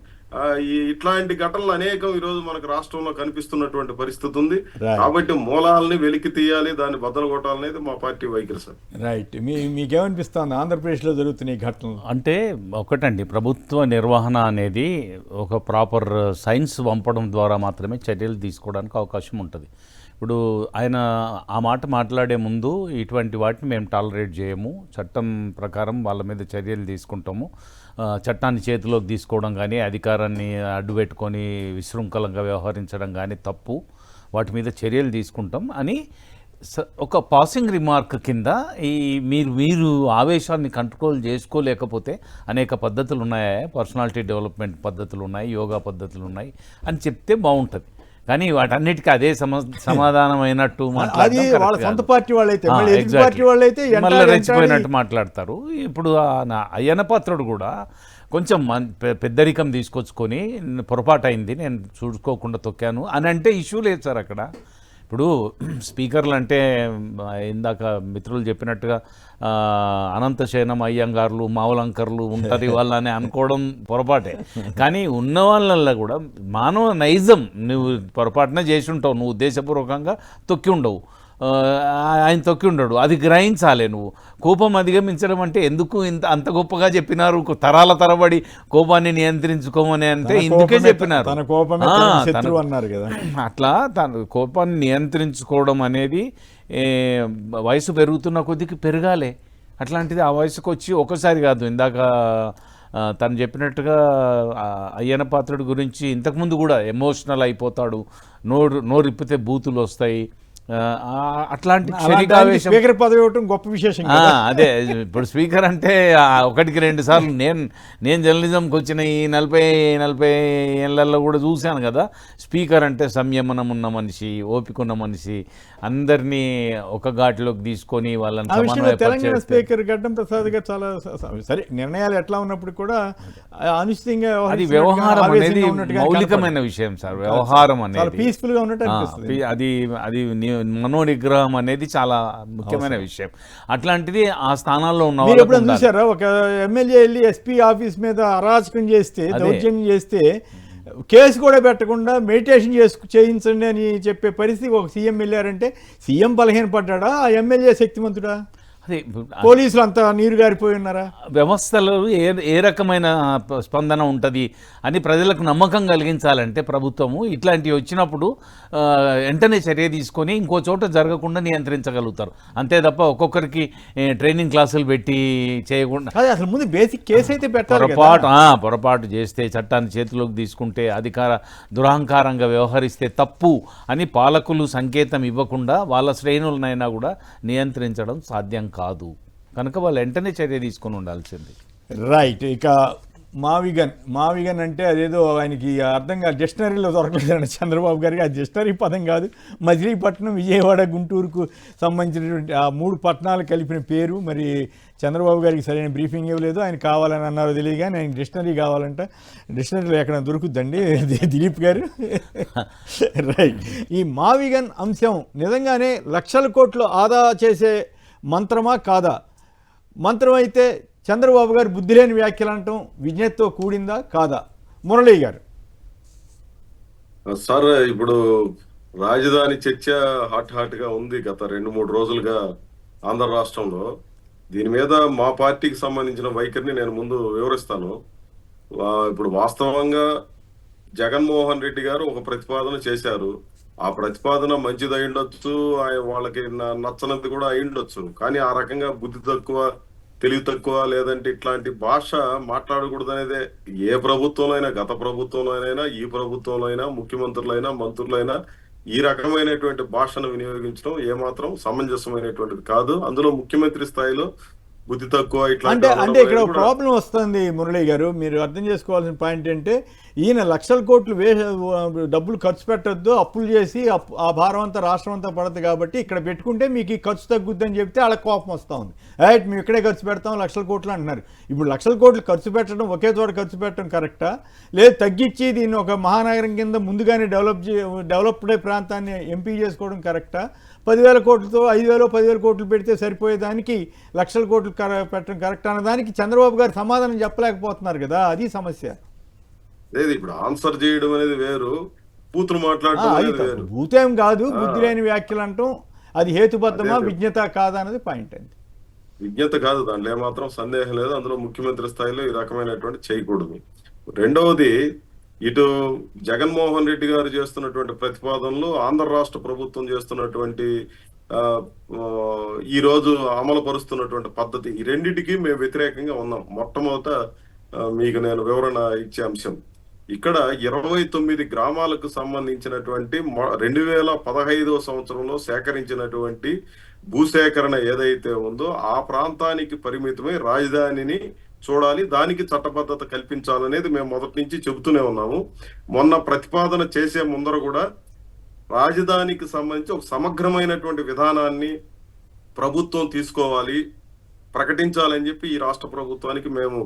ఇట్లాంటి ఘటనలు అనేకం ఈ రోజు మనకు రాష్ట్రంలో కనిపిస్తున్నటువంటి పరిస్థితి ఉంది. కాబట్టి మూలాలని వెలికి తీయాలి, దాన్ని బద్దలు కొట్టాలనేది మా పార్టీ వైఖరి సార్. రైట్. మీకేమనిపిస్తుంది ఆంధ్రప్రదేశ్లో జరుగుతున్న ఈ ఘటనలు? అంటే ఒకటండి, ప్రభుత్వ నిర్వహణ అనేది ఒక ప్రాపర్ సైన్స్ పంపడం ద్వారా మాత్రమే చర్యలు తీసుకోవడానికి అవకాశం ఉంటుంది. ఇప్పుడు ఆయన ఆ మాట మాట్లాడే ముందు ఇటువంటి వాటిని మేము టాలరేట్ చేయము, చట్టం ప్రకారం వాళ్ళ మీద చర్యలు తీసుకుంటాము, చట్టాన్ని చేతిలోకి తీసుకోవడం కానీ అధికారాన్ని అడ్డుపెట్టుకొని విశృంఖలంగా వ్యవహరించడం కానీ తప్పు, వాటి మీద చర్యలు తీసుకుంటాం అని ఒక పాసింగ్ రిమార్క్ కింద మీరు ఆవేశాన్ని కంట్రోల్ చేసుకోలేకపోతే అనేక పద్ధతులు ఉన్నాయి, పర్సనాలిటీ డెవలప్మెంట్ పద్ధతులు ఉన్నాయి, యోగా పద్ధతులు ఉన్నాయి అని చెప్తే బాగుంటుంది. కానీ వాటన్నిటికీ అదే సమాధానం అయినట్టు రెచ్చిపోయినట్టు మాట్లాడతారు. ఇప్పుడు అయ్యన్న పాత్రుడు కూడా కొంచెం పెద్దరికం తీసుకొచ్చుకొని పొరపాటు అయింది, నేను చూసుకోకుండా తొక్కాను అని అంటే ఇష్యూ లేదు సార్ అక్కడ. ఇప్పుడు స్పీకర్లు అంటే ఇందాక మిత్రులు చెప్పినట్టుగా అనంతశయనం అయ్యంగార్లు, మావులంకర్లు ఉంటుంది వాళ్ళని అనుకోవడం పొరపాటే. కానీ ఉన్న వాళ్ళల్లో కూడా మానవ నైజం నువ్వు పొరపాటున చేసి ఉంటావు, నువ్వు ఉద్దేశపూర్వకంగా తొక్కి ఉండవు, ఆయన తొక్కి ఉండడు, అది గ్రహించాలి. నువ్వు కోపం అధిగమించడం అంటే ఎందుకు అంత గొప్పగా చెప్పినారు, తరాల తరబడి కోపాన్ని నియంత్రించుకోమని అంటే ఇందుకే చెప్పినారు. అట్లా తన కోపాన్ని నియంత్రించుకోవడం అనేది వయసు పెరుగుతున్న కొద్దికి పెరగాలి. అట్లాంటిది ఆ వయసుకు వచ్చి ఒకసారి కాదు. ఇందాక తను చెప్పినట్టుగా అయ్యన్న పాత్రుడి గురించి ఇంతకుముందు కూడా ఎమోషనల్ అయిపోతాడు, నోరిప్పితే బూతులు వస్తాయి, అట్లాంటి స్పీకర్ పదవి ఇవ్వటం గొప్ప విశేషం. అదే ఇప్పుడు స్పీకర్ అంటే 1-2 సార్లు నేను జర్నలిజంకి వచ్చిన ఈ 40 ఏళ్లలో కూడా చూశాను కదా. స్పీకర్ అంటే సంయమనం ఉన్న మనిషి, ఓపిక ఉన్న మనిషి, అందరినీ ఒక ఘాటిలోకి తీసుకొని వాళ్ళని తెలంగాణ స్పీకర్ గడ్డం ప్రసాద్ గారు చాలా సరే నిర్ణయాలు ఎట్లా ఉన్నప్పుడు కూడా అనుచితంగా అది వ్యవహారం అనేది మౌలికమైన విషయం సార్. వ్యవహారం అనేది పీస్ఫుల్ గా ఉన్నట్టు అది మనోనిగ్రహం అనేది చాలా ముఖ్యమైన విషయం. అట్లాంటిది ఆ స్థానాల్లో ఉన్న ఎప్పుడు చూసారా? ఒక ఎమ్మెల్యే వెళ్ళి ఎస్పీ ఆఫీస్ మీద అరాచకం చేస్తే, దౌర్జన్యం చేస్తే కేసు కూడా పెట్టకుండా మెడిటేషన్ చేయించండి అని చెప్పే పరిస్థితి ఒక సీఎం వెళ్ళారంటే సీఎం బలహీనపడ్డా, ఆ ఎమ్మెల్యే శక్తిమంతుడా? అదే పోలీసులు అంతా నీరు గారిపోయి ఉన్నారా? వ్యవస్థలు ఏ రకమైన స్పందన ఉంటుంది అని ప్రజలకు నమ్మకం కలిగించాలంటే ప్రభుత్వము ఇట్లాంటివి వచ్చినప్పుడు వెంటనే చర్య తీసుకొని ఇంకో చోట జరగకుండా నియంత్రించగలుగుతారు. అంతే తప్ప ఒక్కొక్కరికి ట్రైనింగ్ క్లాసులు పెట్టి చేయకుండా, అసలు ముందు బేసిక్ కేసు అయితే పెట్టాలి. పొరపాటు చేస్తే చట్టాన్ని చేతిలోకి తీసుకుంటే దురహంకారంగా వ్యవహరిస్తే తప్పు అని పాలకులు సంకేతం ఇవ్వకుండా వాళ్ళ శ్రేణులనైనా కూడా నియంత్రించడం సాధ్యం కాదు. కనుక వాళ్ళు వెంటనే చర్య తీసుకొని ఉండాల్సింది. రైట్. ఇక మావిగన్ అంటే అదేదో ఆయనకి అర్థం కాదు, డిక్షనరీలో దొరకలేదండి చంద్రబాబు గారికి. ఆ డిక్షనరీ పదం కాదు, మజిలీపట్నం, విజయవాడ, గుంటూరుకు సంబంధించినటువంటి ఆ 3 పట్టణాలు కలిపిన పేరు. మరి చంద్రబాబు గారికి సరైన బ్రీఫింగ్ ఇవ్వలేదు. ఆయన కావాలని అన్నారో తెలియదు, కానీ ఆయన డిక్షనరీ కావాలంట. డిక్షనరీలో ఎక్కడ దొరుకుద్దండి దిలీప్ గారు. రైట్. ఈ మావిగన్ అంశం నిజంగానే లక్షల కోట్లు ఆదా చేసే మంత్రమా కాదా? మంత్రం అయితే చంద్రబాబు గారు బుద్ధి లేని వ్యాఖ్యలు అనటం విజ్ఞతతో కూడిందా కాదా? మురళీ గారు. సార్, ఇప్పుడు రాజధాని చర్చ హాట్ గా ఉంది గత 2-3 రోజులుగా ఆంధ్ర రాష్ట్రంలో. దీని మీద మా పార్టీకి సంబంధించిన వైఖరిని నేను ముందు వివరిస్తాను. ఇప్పుడు వాస్తవంగా జగన్మోహన్ రెడ్డి గారు ఒక ప్రతిపాదన చేశారు. ఆ ప్రతిపాదన మంచిది అయిండొచ్చు, వాళ్ళకి నచ్చనది కూడా అయిండొచ్చు. కానీ ఆ రకంగా బుద్ధి తక్కువ, తెలివి తక్కువ, లేదంటే ఇట్లాంటి భాష మాట్లాడకూడదు అనేదే ఏ ప్రభుత్వంలో, గత ప్రభుత్వంలోనైనా, ఈ ప్రభుత్వంలో, ముఖ్యమంత్రులైనా, మంత్రులైనా ఈ రకమైనటువంటి భాషను వినియోగించడం ఏమాత్రం సమంజసమైనటువంటిది కాదు. అందులో ముఖ్యమంత్రి స్థాయిలో బుద్ధి తక్కువ ఇట్లా అంటే ఇక్కడ ప్రాబ్లం వస్తుంది మురళీ గారు. మీరు అర్థం చేసుకోవాల్సిన పాయింట్ అంటే, ఈయన లక్షల కోట్లు డబ్బులు ఖర్చు పెట్టద్దు, అప్పులు చేసి ఆ భారం అంతా రాష్ట్రం అంతా పడదు కాబట్టి ఇక్కడ పెట్టుకుంటే మీకు ఈ ఖర్చు తగ్గుద్దని చెప్తే వాళ్ళ కోపం వస్తూ ఉంది. రైట్, మేము ఇక్కడే ఖర్చు పెడతాం లక్షల కోట్లు అంటున్నారు. ఇప్పుడు లక్షల కోట్లు ఖర్చు పెట్టడం, ఒకే చోట ఖర్చు పెట్టడం కరెక్టా, లేదు తగ్గించి దీన్ని ఒక మహానగరం కింద ముందుగానే డెవలప్డ్ ప్రాంతాన్ని ఎంపీ చేసుకోవడం కరెక్టా? 10,000 కోట్లతో 5,000 10,000 కోట్లు పెడితే సరిపోయేదానికి లక్షల కోట్లు పెట్టడం కరెక్ట్ అన్నదానికి చంద్రబాబు గారు సమాధానం చెప్పలేకపోతున్నారు కదా, అది సమస్య. లేదు, ఇప్పుడు ఆన్సర్ చేయడం అనేది వేరు, బూతులు మాట్లాడటం భూతేం కాదు, బుద్ధి లేని వ్యాఖ్యలు అంటాం. అది హేతుబద్ధమా విజ్ఞత కాదా అన్నది పాయింట్. అండి విజ్ఞత కాదు, దాంట్లో ఏమాత్రం సందేహం లేదు. అందులో ముఖ్యమంత్రి స్థాయిలో ఈ రకమైనటువంటి చేయకూడదు. రెండవది, ఇటు జగన్మోహన్ రెడ్డి గారు చేస్తున్నటువంటి ప్రతిపాదనలు, ఆంధ్ర రాష్ట్ర ప్రభుత్వం చేస్తున్నటువంటి ఈ రోజు అమలు పరుస్తున్నటువంటి పద్ధతి, ఈ రెండింటికి మేము వ్యతిరేకంగా ఉన్నాం. మొట్టమొదట మీకు నేను వివరణ ఇచ్చే అంశం, ఇక్కడ 29 గ్రామాలకు సంబంధించినటువంటి 2015 సంవత్సరంలో సేకరించినటువంటి భూసేకరణ ఏదైతే ఉందో ఆ ప్రాంతానికి పరిమితమై రాజధానిని చూడాలి, దానికి చట్టబద్ధత కల్పించాలనేది మేము మొదటి నుంచి చెబుతూనే ఉన్నాము. మొన్న ప్రతిపాదన చేసే ముందర కూడా రాజధానికి సంబంధించి ఒక సమగ్రమైనటువంటి విధానాన్ని ప్రభుత్వం తీసుకోవాలి, ప్రకటించాలని చెప్పి ఈ రాష్ట్ర ప్రభుత్వానికి మేము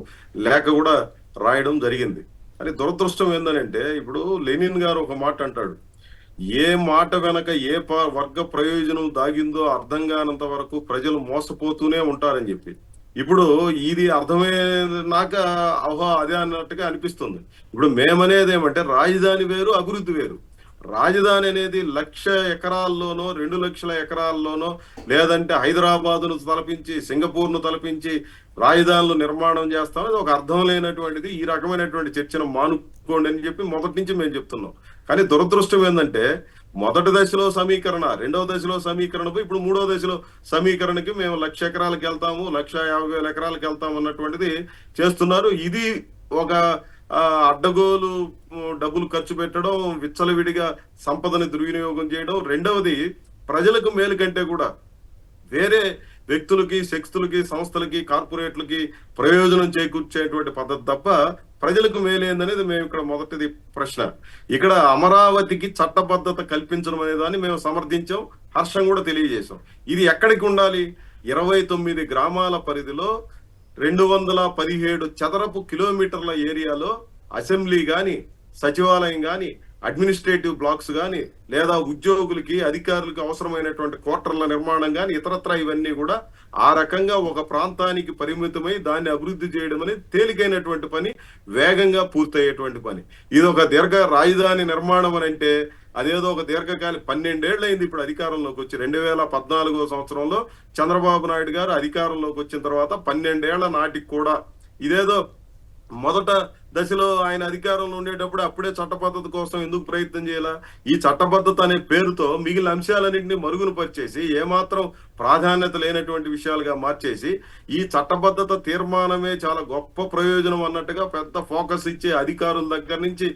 లేఖ కూడా రాయడం జరిగింది. అని దురదృష్టం ఏంటంటే, ఇప్పుడు లెనిన్ గారు ఒక మాట అంటాడు, ఏ మాట వెనక ఏ వర్గ ప్రయోజనం దాగిందో అర్థం కానంత వరకు ప్రజలు మోసపోతూనే ఉంటారని చెప్పి. ఇప్పుడు ఇది అర్థమైనాక అదే అన్నట్టుగా అనిపిస్తుంది. ఇప్పుడు మేమనేది ఏమంటే, రాజధాని వేరు, అభివృద్ధి వేరు. రాజధాని అనేది 1,00,000 ఎకరాల్లోనో 2 లక్షల ఎకరాల్లోనో, లేదంటే హైదరాబాదును తలపించి సింగపూర్ను తలపించి రాజధానులు నిర్మాణం చేస్తామని ఒక అర్థం లేనటువంటిది. ఈ రకమైనటువంటి చర్చను మానుకోండి అని చెప్పి మొదటి నుంచి మేము చెప్తున్నాం. కానీ దురదృష్టం ఏంటంటే, మొదటి దశలో సమీకరణ, రెండవ దశలో సమీకరణకు, ఇప్పుడు మూడవ దశలో సమీకరణకి మేము 1,00,000 ఎకరాలకు వెళ్తాము, 1,50,000 ఎకరాలకు వెళ్తాము అన్నటువంటిది చేస్తున్నారు. ఇది ఒక అడ్డగోలు డబ్బులు ఖర్చు పెట్టడం, విచ్చలవిడిగా సంపదని దుర్వినియోగం చేయడం. రెండవది, ప్రజలకు మేలు కంటే కూడా వేరే వ్యక్తులకి, శక్తులకి, సంస్థలకి, కార్పొరేట్లకి ప్రయోజనం చేకూర్చేటువంటి పద్ధతి తప్ప ప్రజలకు మేలేందనేది మేము ఇక్కడ మొదటిది ప్రశ్న. ఇక్కడ అమరావతికి చట్టబద్ధత కల్పించడం అనే దాన్ని మేము సమర్థించాం, హర్షం కూడా తెలియజేశాం. ఇది ఎక్కడికి ఉండాలి? 29 గ్రామాల పరిధిలో 217 చదరపు కిలోమీటర్ల ఏరియాలో అసెంబ్లీ గాని, సచివాలయం గాని, అడ్మినిస్ట్రేటివ్ బ్లాక్స్ గాని, లేదా ఉద్యోగులకి, అధికారులకు అవసరమైనటువంటి క్వార్టర్ల నిర్మాణం గాని, ఇతరత్రా ఇవన్నీ కూడా ఆ రకంగా ఒక ప్రాంతానికి పరిమితమై దాన్ని అభివృద్ధి చేయడం అనేది తేలికైనటువంటి పని, వేగంగా పూర్తయ్యేటువంటి పని. ఇది ఒక దీర్ఘ రాజధాని నిర్మాణం అని అంటే అదేదో ఒక దీర్ఘకాలి 12 ఏళ్ళు అయింది ఇప్పుడు అధికారంలోకి వచ్చి. 2014 సంవత్సరంలో చంద్రబాబు నాయుడు గారు అధికారంలోకి వచ్చిన తర్వాత 12 ఏళ్ల నాటికి కూడా ఇదేదో మొదట దశలో ఆయన అధికారంలో ఉండేటప్పుడు అప్పుడే చట్టబద్ధత కోసం ఎందుకు ప్రయత్నం చేయాల? ఈ చట్టబద్ధత అనే పేరుతో మిగిలిన అంశాలన్నింటినీ మరుగున పరిచేసి ఏమాత్రం ప్రాధాన్యత లేనటువంటి విషయాలుగా మార్చేసి ఈ చట్టబద్ధత తీర్మానమే చాలా గొప్ప ప్రయోజనం అన్నట్టుగా పెద్ద ఫోకస్ ఇచ్చే అధికారుల దగ్గర నుంచి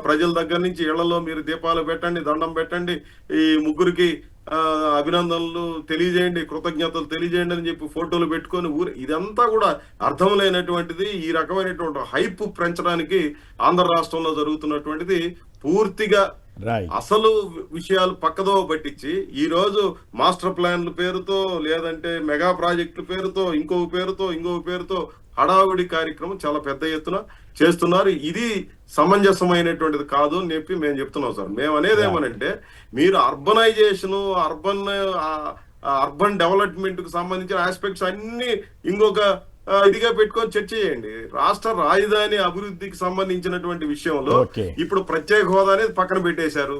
ప్రజల దగ్గర నుంచి ఇళ్లలో మీరు దీపాలు పెట్టండి, దండం పెట్టండి, ఈ ముగ్గురికి అభినందనలు తెలియజేయండి, కృతజ్ఞతలు తెలియజేయండి అని చెప్పి ఫోటోలు పెట్టుకొని ఇదంతా కూడా అర్థం లేనటువంటిది. ఈ రకమైనటువంటి హైప్ పెంచడానికి ఆంధ్ర రాష్ట్రంలో జరుగుతున్నటువంటిది పూర్తిగా అసలు విషయాలు పక్కదో పట్టించి ఈ రోజు మాస్టర్ ప్లాన్ల పేరుతో లేదంటే మెగా ప్రాజెక్టుల పేరుతో ఇంకో పేరుతో హడావుడి కార్యక్రమం చాలా పెద్ద ఎత్తున చేస్తున్నారు. ఇది సమంజసమైనటువంటిది కాదు అని చెప్పి మేము చెప్తున్నాం సార్. మేము అనేది ఏమనంటే మీరు అర్బనైజేషన్, అర్బన్ డెవలప్మెంట్ కు సంబంధించిన ఆస్పెక్ట్స్ అన్ని ఇంకొక ఇదిగా పెట్టుకొని చర్చ చేయండి. రాష్ట్ర రాజధాని అభివృద్ధికి సంబంధించినటువంటి విషయంలో ఇప్పుడు ప్రత్యేక హోదా అనేది పక్కన పెట్టేశారు.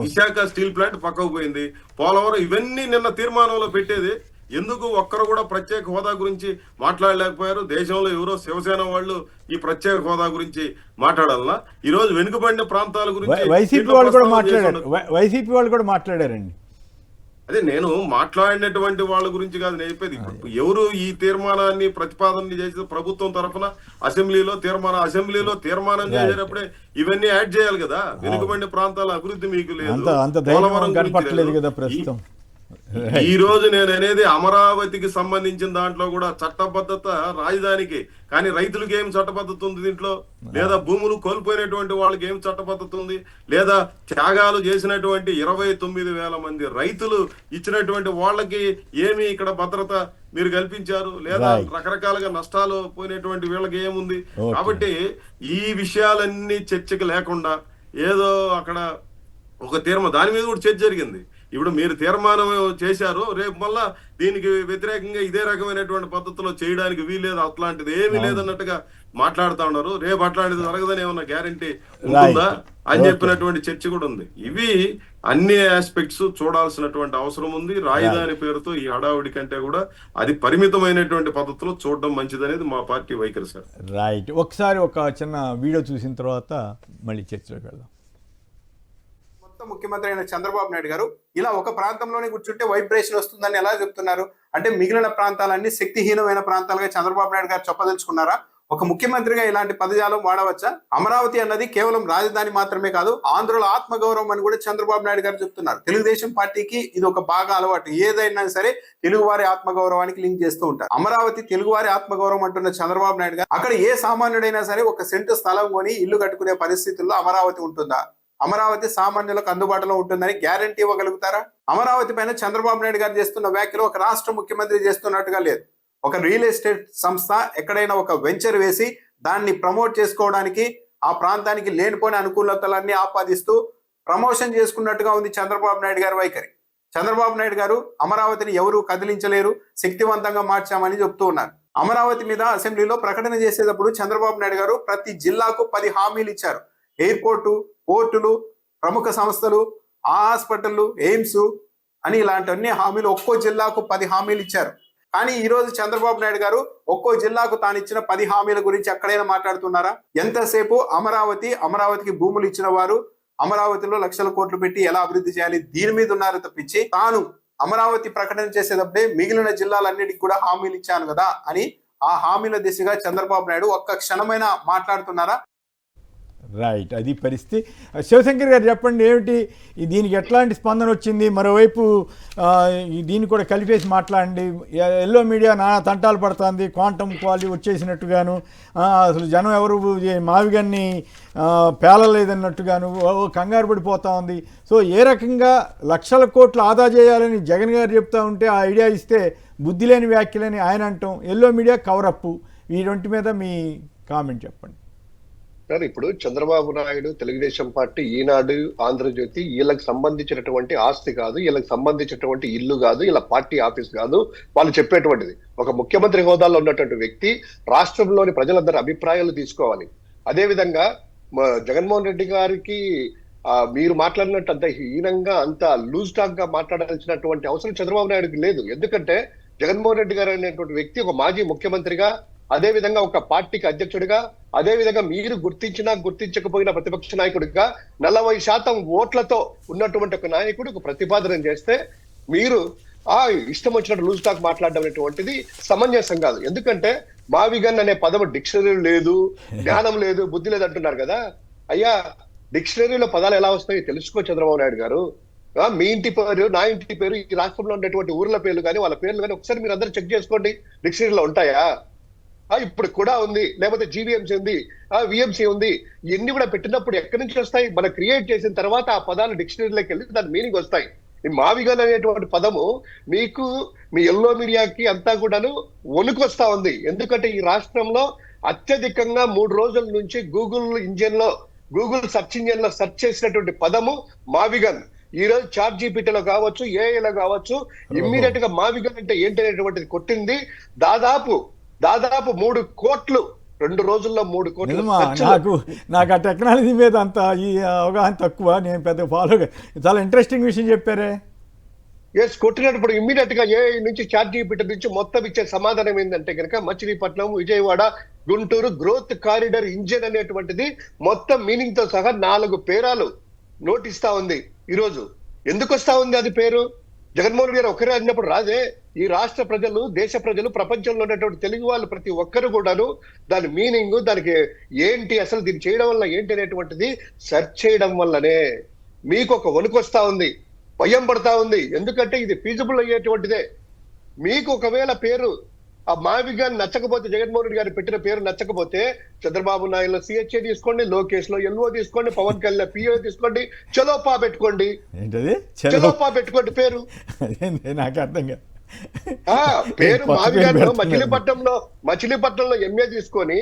విశాఖ స్టీల్ ప్లాంట్ పక్కకు పోయింది, పోలవరం, ఇవన్నీ నిన్న తీర్మానంలో పెట్టేది. ఎందుకు ఒక్కరు కూడా ప్రత్యేక హోదా గురించి మాట్లాడలేకపోయారు? దేశంలో ఎవరో శివసేన వాళ్ళు ఈ ప్రత్యేక హోదా గురించి మాట్లాడాలన్నా? ఈ రోజు వెనుకబడిన ప్రాంతాల గురించి వైసీపీ వాళ్ళు కూడా మాట్లాడారండి. అదే నేను మాట్లాడినటువంటి వాళ్ళ గురించి కాదు నేను చెప్పేది. ఎవరు ఈ తీర్మానాన్ని ప్రతిపాదన చేసి ప్రభుత్వం తరఫున అసెంబ్లీలో తీర్మానం చేసేటప్పుడే ఇవన్నీ యాడ్ చేయాలి కదా. వెనుకబడిన ప్రాంతాల అభివృద్ధి మీకు లేదు. ఈ రోజు నేను అనేది అమరావతికి సంబంధించిన దాంట్లో కూడా చట్టబద్ధత రాజధానికి, కానీ రైతులకు ఏం చట్టబద్ధత ఉంది దీంట్లో? లేదా భూములు కోల్పోయినటువంటి వాళ్ళకి ఏం చట్టబద్ధత ఉంది? లేదా త్యాగాలు చేసినటువంటి 29,000 మంది రైతులు ఇచ్చినటువంటి వాళ్ళకి ఏమి ఇక్కడ భద్రత మీరు కల్పించారు? లేదా రకరకాలుగా నష్టాలు పోయినటువంటి వీళ్ళకి ఏముంది? కాబట్టి ఈ విషయాలన్నీ చర్చకు లేకుండా ఏదో అక్కడ ఒక దాని మీద కూడా చర్చ జరిగింది. ఇప్పుడు మీరు తీర్మానం చేశారు, రేపు మళ్ళా దీనికి వ్యతిరేకంగా ఇదే రకమైనటువంటి పద్ధతిలో చేయడానికి వీల్లేదు, అట్లాంటిది ఏమీ లేదన్నట్టుగా మాట్లాడుతూ ఉన్నారు. రేపు అట్లాంటిది జరగదని ఏమన్నా గ్యారంటీ ఉంటుందా అని చెప్పినటువంటి చర్చ కూడా ఉంది. ఇవి అన్ని ఆస్పెక్ట్స్ చూడాల్సినటువంటి అవసరం ఉంది. రాజధాని పేరుతో ఈ హడావుడి కంటే కూడా అది పరిమితమైనటువంటి పద్ధతిలో చూడడం మంచిదనేది మా పార్టీ వైఖరి సార్. రైట్, ఒకసారి ఒక చిన్న వీడియో చూసిన తర్వాత మళ్ళీ చర్చలోకి వెళ్దాం. ముఖ్యమంత్రి అయిన చంద్రబాబు నాయుడు గారు ఇలా ఒక ప్రాంతంలోనే కూర్చుంటే వైబ్రేషన్ వస్తుందని ఎలా చెప్తున్నారు? అంటే మిగిలిన ప్రాంతాలన్నీ శక్తిహీనమైన ప్రాంతాలుగా చంద్రబాబు నాయుడు గారు చెప్పదలుచుకున్నారా? ఒక ముఖ్యమంత్రిగా ఇలాంటి పదజాలం వాడవచ్చా? అమరావతి అన్నది కేవలం రాజధాని మాత్రమే కాదు, ఆంధ్రుల ఆత్మగౌరవం అని కూడా చంద్రబాబు నాయుడు గారు చెప్తున్నారు. తెలుగుదేశం పార్టీకి ఇది ఒక బాగా అలవాటు. ఏదైనా సరే తెలుగువారి ఆత్మగౌరవానికి లింక్ చేస్తూ ఉంటారు. అమరావతి తెలుగువారి ఆత్మగౌరవం అంటున్న చంద్రబాబు నాయుడు గారు అక్కడ ఏ సామాన్యుడైనా సరే ఒక సెంటు స్థలం కొని ఇల్లు కట్టుకునే పరిస్థితుల్లో అమరావతి ఉంటుందా? అమరావతి సామాన్యులకు అందుబాటులో ఉంటుందని గ్యారంటీ ఇవ్వగలుగుతారా? అమరావతి పైన చంద్రబాబు నాయుడు గారు చేస్తున్న వ్యాఖ్యలు ఒక రాష్ట్ర ముఖ్యమంత్రి చేస్తున్నట్టుగా లేదు. ఒక రియల్ ఎస్టేట్ సంస్థ ఎక్కడైనా ఒక వెంచర్ వేసి దాన్ని ప్రమోట్ చేసుకోవడానికి ఆ ప్రాంతానికి లేనిపోని అనుకూలతలన్నీ ఆపాదిస్తూ ప్రమోషన్ చేసుకున్నట్టుగా ఉంది చంద్రబాబు నాయుడు గారి వైఖరి. చంద్రబాబు నాయుడు గారు అమరావతిని ఎవరు కదిలించలేరు, శక్తివంతంగా మార్చామని చెప్తూ ఉన్నారు. అమరావతి మీద అసెంబ్లీలో ప్రకటన చేసేటప్పుడు చంద్రబాబు నాయుడు గారు ప్రతి జిల్లాకు 10 హామీలు ఇచ్చారు. ఎయిర్పోర్టు, పోర్టులు, ప్రముఖ సంస్థలు, ఆ హాస్పిటల్, ఎయిమ్స్ అని ఇలాంటి హామీలు ఒక్కో జిల్లాకు 10 హామీలు ఇచ్చారు. కానీ ఈ రోజు చంద్రబాబు నాయుడు గారు ఒక్కో జిల్లాకు తాను ఇచ్చిన 10 హామీల గురించి ఎక్కడైనా మాట్లాడుతున్నారా? ఎంతసేపు అమరావతికి భూములు ఇచ్చిన వారు అమరావతిలో లక్షల కోట్లు పెట్టి ఎలా అభివృద్ధి చేయాలి దీని మీద ఉన్నారు తప్పించి తాను అమరావతి ప్రకటన చేసేటప్పుడే మిగిలిన జిల్లాలన్నిటికీ కూడా హామీలు ఇచ్చాను కదా అని ఆ హామీల దిశగా చంద్రబాబు నాయుడు ఒక్క క్షణమైనా మాట్లాడుతున్నారా? రైట్, అది పరిస్థితి. శివశంకర్ గారు చెప్పండి, ఏమిటి దీనికి ఎట్లాంటి స్పందన వచ్చింది? మరోవైపు దీన్ని కూడా కలిపేసి మాట్లాడండి. ఎల్లో మీడియా నానా తంటాలు పడుతుంది, క్వాంటమ్ క్వాలిటీ వచ్చేసినట్టుగాను, అసలు జనం ఎవరు మావిగాన్ని పేలలేదన్నట్టుగాను కంగారు పడిపోతూ ఉంది. సో ఏ రకంగా లక్షల కోట్లు ఆదా చేయాలని జగన్ గారు చెప్తా ఉంటే ఆ ఐడియా ఇస్తే బుద్ధి లేని వ్యాఖ్యలని ఆయన అంటాం, ఎల్లో మీడియా కవరప్పు, ఈ రెంటి మీద మీ కామెంట్ చెప్పండి. సార్, ఇప్పుడు చంద్రబాబు నాయుడు, తెలుగుదేశం పార్టీ, ఈనాడు, ఆంధ్రజ్యోతి వీళ్ళకి సంబంధించినటువంటి ఆస్తి కాదు, వీళ్ళకి సంబంధించినటువంటి ఇల్లు కాదు, వీళ్ళ పార్టీ ఆఫీస్ కాదు వాళ్ళు చెప్పేటువంటిది. ఒక ముఖ్యమంత్రి హోదాలో ఉన్నటువంటి వ్యక్తి రాష్ట్రంలోని ప్రజలందరి అభిప్రాయాలు తీసుకోవాలి. అదేవిధంగా జగన్మోహన్ రెడ్డి గారికి మీరు మాట్లాడినట్టు అంత హీనంగా అంత లూజ్ టాక్ గా మాట్లాడాల్సినటువంటి అవసరం చంద్రబాబు నాయుడుకి లేదు. ఎందుకంటే జగన్మోహన్ రెడ్డి గారు అనేటువంటి వ్యక్తి ఒక మాజీ ముఖ్యమంత్రిగా, అదే విధంగా ఒక పార్టీకి అధ్యక్షుడిగా, అదే విధంగా మీరు గుర్తించినా గుర్తించకపోయినా ప్రతిపక్ష నాయకుడిగా 40% ఓట్లతో ఉన్నటువంటి ఒక నాయకుడు ఒక ప్రతిపాదన చేస్తే మీరు ఇష్టం వచ్చినట్టు లూజ్ టాక్ మాట్లాడడం అనేటువంటిది సమంజసం కాదు. ఎందుకంటే మావిగన్ అనే పదం డిక్షనరీ లేదు, జ్ఞానం లేదు, బుద్ధి లేదు అంటున్నారు కదా. అయ్యా, డిక్షనరీలో పదాలు ఎలా వస్తాయో తెలుసుకో చంద్రబాబు నాయుడు గారు. మీ ఇంటి పేరు, నా ఇంటి పేరు, ఈ రాష్ట్రంలో ఉండేటువంటి ఊర్ల పేర్లు కానీ వాళ్ళ పేర్లు కానీ ఒకసారి మీరు అందరూ చెక్ చేసుకోండి, డిక్షనరీలో ఉంటాయా? ఇప్పుడు కూడా ఉంది, లేకపోతే జీవీఎంసీ ఉంది, విఎంసీ ఉంది, ఇవన్నీ కూడా పెట్టినప్పుడు ఎక్కడి నుంచి వస్తాయి? మనం క్రియేట్ చేసిన తర్వాత ఆ పదాలు డిక్షనరీలోకి వెళ్ళి దాని మీనింగ్ వస్తాయి. ఈ మావిగన్ అనేటువంటి పదము మీకు మీ ఎల్లో మీడియాకి అంతా కూడాను వణుకొస్తా ఉంది. ఎందుకంటే ఈ రాష్ట్రంలో అత్యధికంగా 3 రోజుల నుంచి గూగుల్ సెర్చ్ ఇంజిన్ లో సెర్చ్ చేసినటువంటి పదము మావిగన్. ఈ రోజు చాట్ జీపీటీలో కావచ్చు, ఏఐలో కావచ్చు, ఇమ్మీడియట్ గా మావిగన్ అంటే ఏంటి అనేటువంటిది కొట్టింది. దాదాపు 3 కోట్లు 2 రోజుల్లో 3 కోట్లు. నాకు ఆ టెక్నాలజీ మీద అంత ఈ అవగాహన తక్కువ, నేను పెద్ద ఫాలో. చాలా ఇంట్రెస్టింగ్ విషయం చెప్పారే. కొట్టినప్పుడు ఇమ్మీడియట్ గా ఏఐ నుంచి చాట్ జీపీటీ నుంచి మొత్తం ఇచ్చే సమాధానం ఏంటంటే కనుక Machilipatnam, Vijayawada, Guntur growth corridor engine అనేటువంటిది మొత్తం మీనింగ్ తో సహా 4 పేరాలు నోటిస్తా ఉంది. ఈరోజు ఎందుకు వస్తా ఉంది అది పేరు? జగన్మోహన్ గారు ఒకరే అన్నప్పుడు రాదే. ఈ రాష్ట్ర ప్రజలు, దేశ ప్రజలు, ప్రపంచంలో ఉన్నటువంటి తెలుగు వాళ్ళు ప్రతి ఒక్కరు కూడాను దాని మీనింగ్, దానికి ఏంటి, అసలు దీన్ని చేయడం వల్ల ఏంటి అనేటువంటిది సెర్చ్ చేయడం వల్లనే మీకు ఒక వణుకు వస్తా ఉంది, భయం పడతా ఉంది. ఎందుకంటే ఇది ఫీజిబుల్ అయ్యేటువంటిదే. మీకు ఒకవేళ పేరు ఆ మావిగన్ నచ్చకపోతే, జగన్మోహన్ రెడ్డి గారు పెట్టిన పేరు నచ్చకపోతే, చంద్రబాబు నాయుడులో సిహెచ్ఏ తీసుకోండి, లోకేష్ లో ఎల్ఓ తీసుకోండి, పవన్ కళ్యాణ్ పిఓ తీసుకోండి, చలోపా పెట్టుకోండి. చలోపా పెట్టుకోండి పేరు. నాకు అర్థం కాదు. పేరు మావిగన్ మచిలీపట్నంలో ఎంఏ తీసుకొని,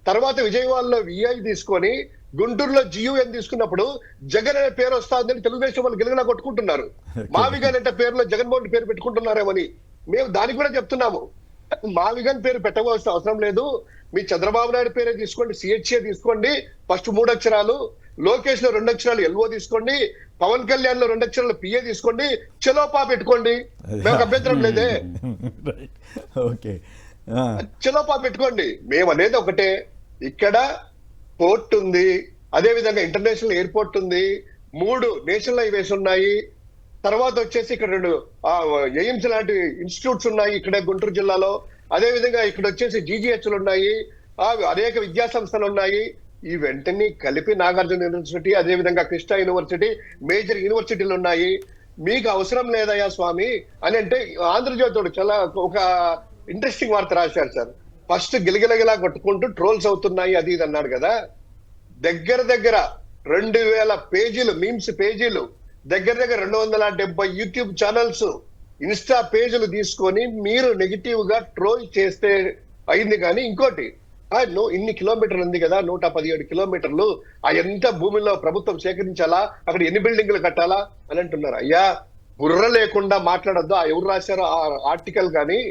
తర్వాత విజయవాడలో విఐ తీసుకొని, గుంటూరులో జియుఎన్ తీసుకున్నప్పుడు జగన్ అనే పేరు వస్తుందని తెలుగుదేశం వాళ్ళు గిలగలా కొట్టుకుంటున్నారు. మావిగన్ అంటే పేరులో జగన్మోహన్ పేరు పెట్టుకుంటున్నారేమని మేము దానికి కూడా చెప్తున్నాము. మావిగన్ పేరు పెట్టవలసిన అవసరం లేదు. మీ చంద్రబాబు నాయుడు పేరే తీసుకోండి, సిహెచ్ఏ తీసుకోండి, ఫస్ట్ 3 అక్షరాలు, లోకేష్ లో 2 అక్షరాలు ఎల్ఓ తీసుకోండి, పవన్ కళ్యాణ్ లో 2 అక్షరాలు పిఏ తీసుకోండి, చలోపా పెట్టుకోండి. మేము అభ్యంతరం లేదే, చలోపా పెట్టుకోండి. మేము అనేది ఒకటే, ఇక్కడ పోర్ట్ ఉంది, అదే విధంగా ఇంటర్నేషనల్ ఎయిర్పోర్ట్ ఉంది, 3 నేషనల్ హైవేస్ ఉన్నాయి, తర్వాత వచ్చేసి ఇక్కడ 2 ఎయిమ్స్ లాంటి ఇన్స్టిట్యూట్స్ ఉన్నాయి ఇక్కడ గుంటూరు జిల్లాలో, అదే విధంగా ఇక్కడ వచ్చేసి జీజీహెచ్లు ఉన్నాయి, అనేక విద్యా సంస్థలు ఉన్నాయి. ఈ వెంటనే కలిపి నాగార్జున యూనివర్సిటీ, అదే విధంగా కృష్ణా యూనివర్సిటీ, మేజర్ యూనివర్సిటీలు ఉన్నాయి. మీకు అవసరం లేదయ్యా స్వామి అని అంటే ఆంధ్రజ్యోతి చాలా ఒక ఇంట్రెస్టింగ్ వార్త రాశారు సార్. ఫస్ట్ గిలగిలగిలా కొట్టుకుంటూ ట్రోల్స్ అవుతున్నాయి అది ఇది అన్నాడు కదా. దగ్గర 2000 పేజీలు, మీమ్స్ పేజీలు, దగ్గర 270 యూట్యూబ్ ఛానల్స్, ఇన్స్టా పేజీలు తీసుకొని మీరు నెగిటివ్ గా ట్రోల్ చేస్తే అయింది. కానీ ఇంకోటి, ఇన్ని కిలోమీటర్లు ఉంది కదా, 117 కిలోమీటర్లు, ఎంత భూమిలో ప్రభుత్వం సేకరించాలా, అక్కడ ఎన్ని బిల్డింగ్లు కట్టాలా అని అంటున్నారు. అయ్యా, బుర్ర లేకుండా మాట్లాడద్దు. ఎవరు రాశారో ఆ ఆర్టికల్ కానీ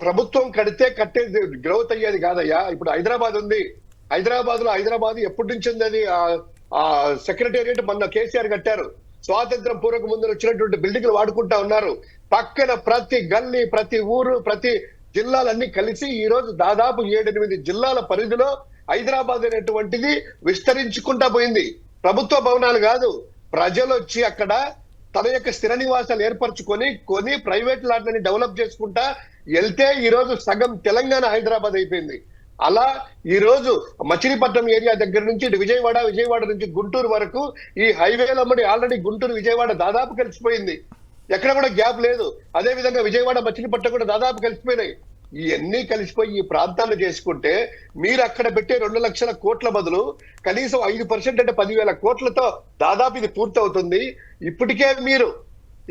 ప్రభుత్వం కట్టేది గ్రోత్ అయ్యేది కాదయ్యా. ఇప్పుడు హైదరాబాద్ ఉంది, హైదరాబాద్ ఎప్పటి నుంచి ఉంది అది? సెక్రటేరియట్ మొన్న కేసీఆర్ కట్టారు. స్వాతంత్రం పూర్వక ముందు వచ్చినటువంటి బిల్డింగ్లు వాడుకుంటా ఉన్నారు. పక్కన ప్రతి గల్లీ, ప్రతి ఊరు, ప్రతి జిల్లాలన్నీ కలిసి ఈ రోజు దాదాపు 7-8 జిల్లాల పరిధిలో హైదరాబాద్ అనేటువంటిది విస్తరించుకుంటా పోయింది. ప్రభుత్వ భవనాలు కాదు, ప్రజలు వచ్చి అక్కడ తన యొక్క స్థిర నివాసాలు ఏర్పరచుకొని ప్రైవేట్ ల్యాండ్లని డెవలప్ చేసుకుంటా వెళ్తే ఈ రోజు సగం తెలంగాణ హైదరాబాద్ అయిపోయింది. అలా ఈ రోజు మచిలీపట్నం ఏరియా దగ్గర నుంచి విజయవాడ నుంచి గుంటూరు వరకు ఈ హైవేలమ్మడి ఆల్రెడీ గుంటూరు విజయవాడ దాదాపు కలిసిపోయింది, ఎక్కడ కూడా గ్యాప్ లేదు. అదే విధంగా విజయవాడ మచిలీపట్నం కూడా దాదాపు కలిసిపోయినాయి. ఇవన్నీ కలిసిపోయి ఈ ప్రాంతాలు చేసుకుంటే మీరు అక్కడ పెట్టే 2 లక్షల కోట్ల బదులు కనీసం 5% అంటే 10,000 కోట్లతో దాదాపు ఇది పూర్తవుతుంది.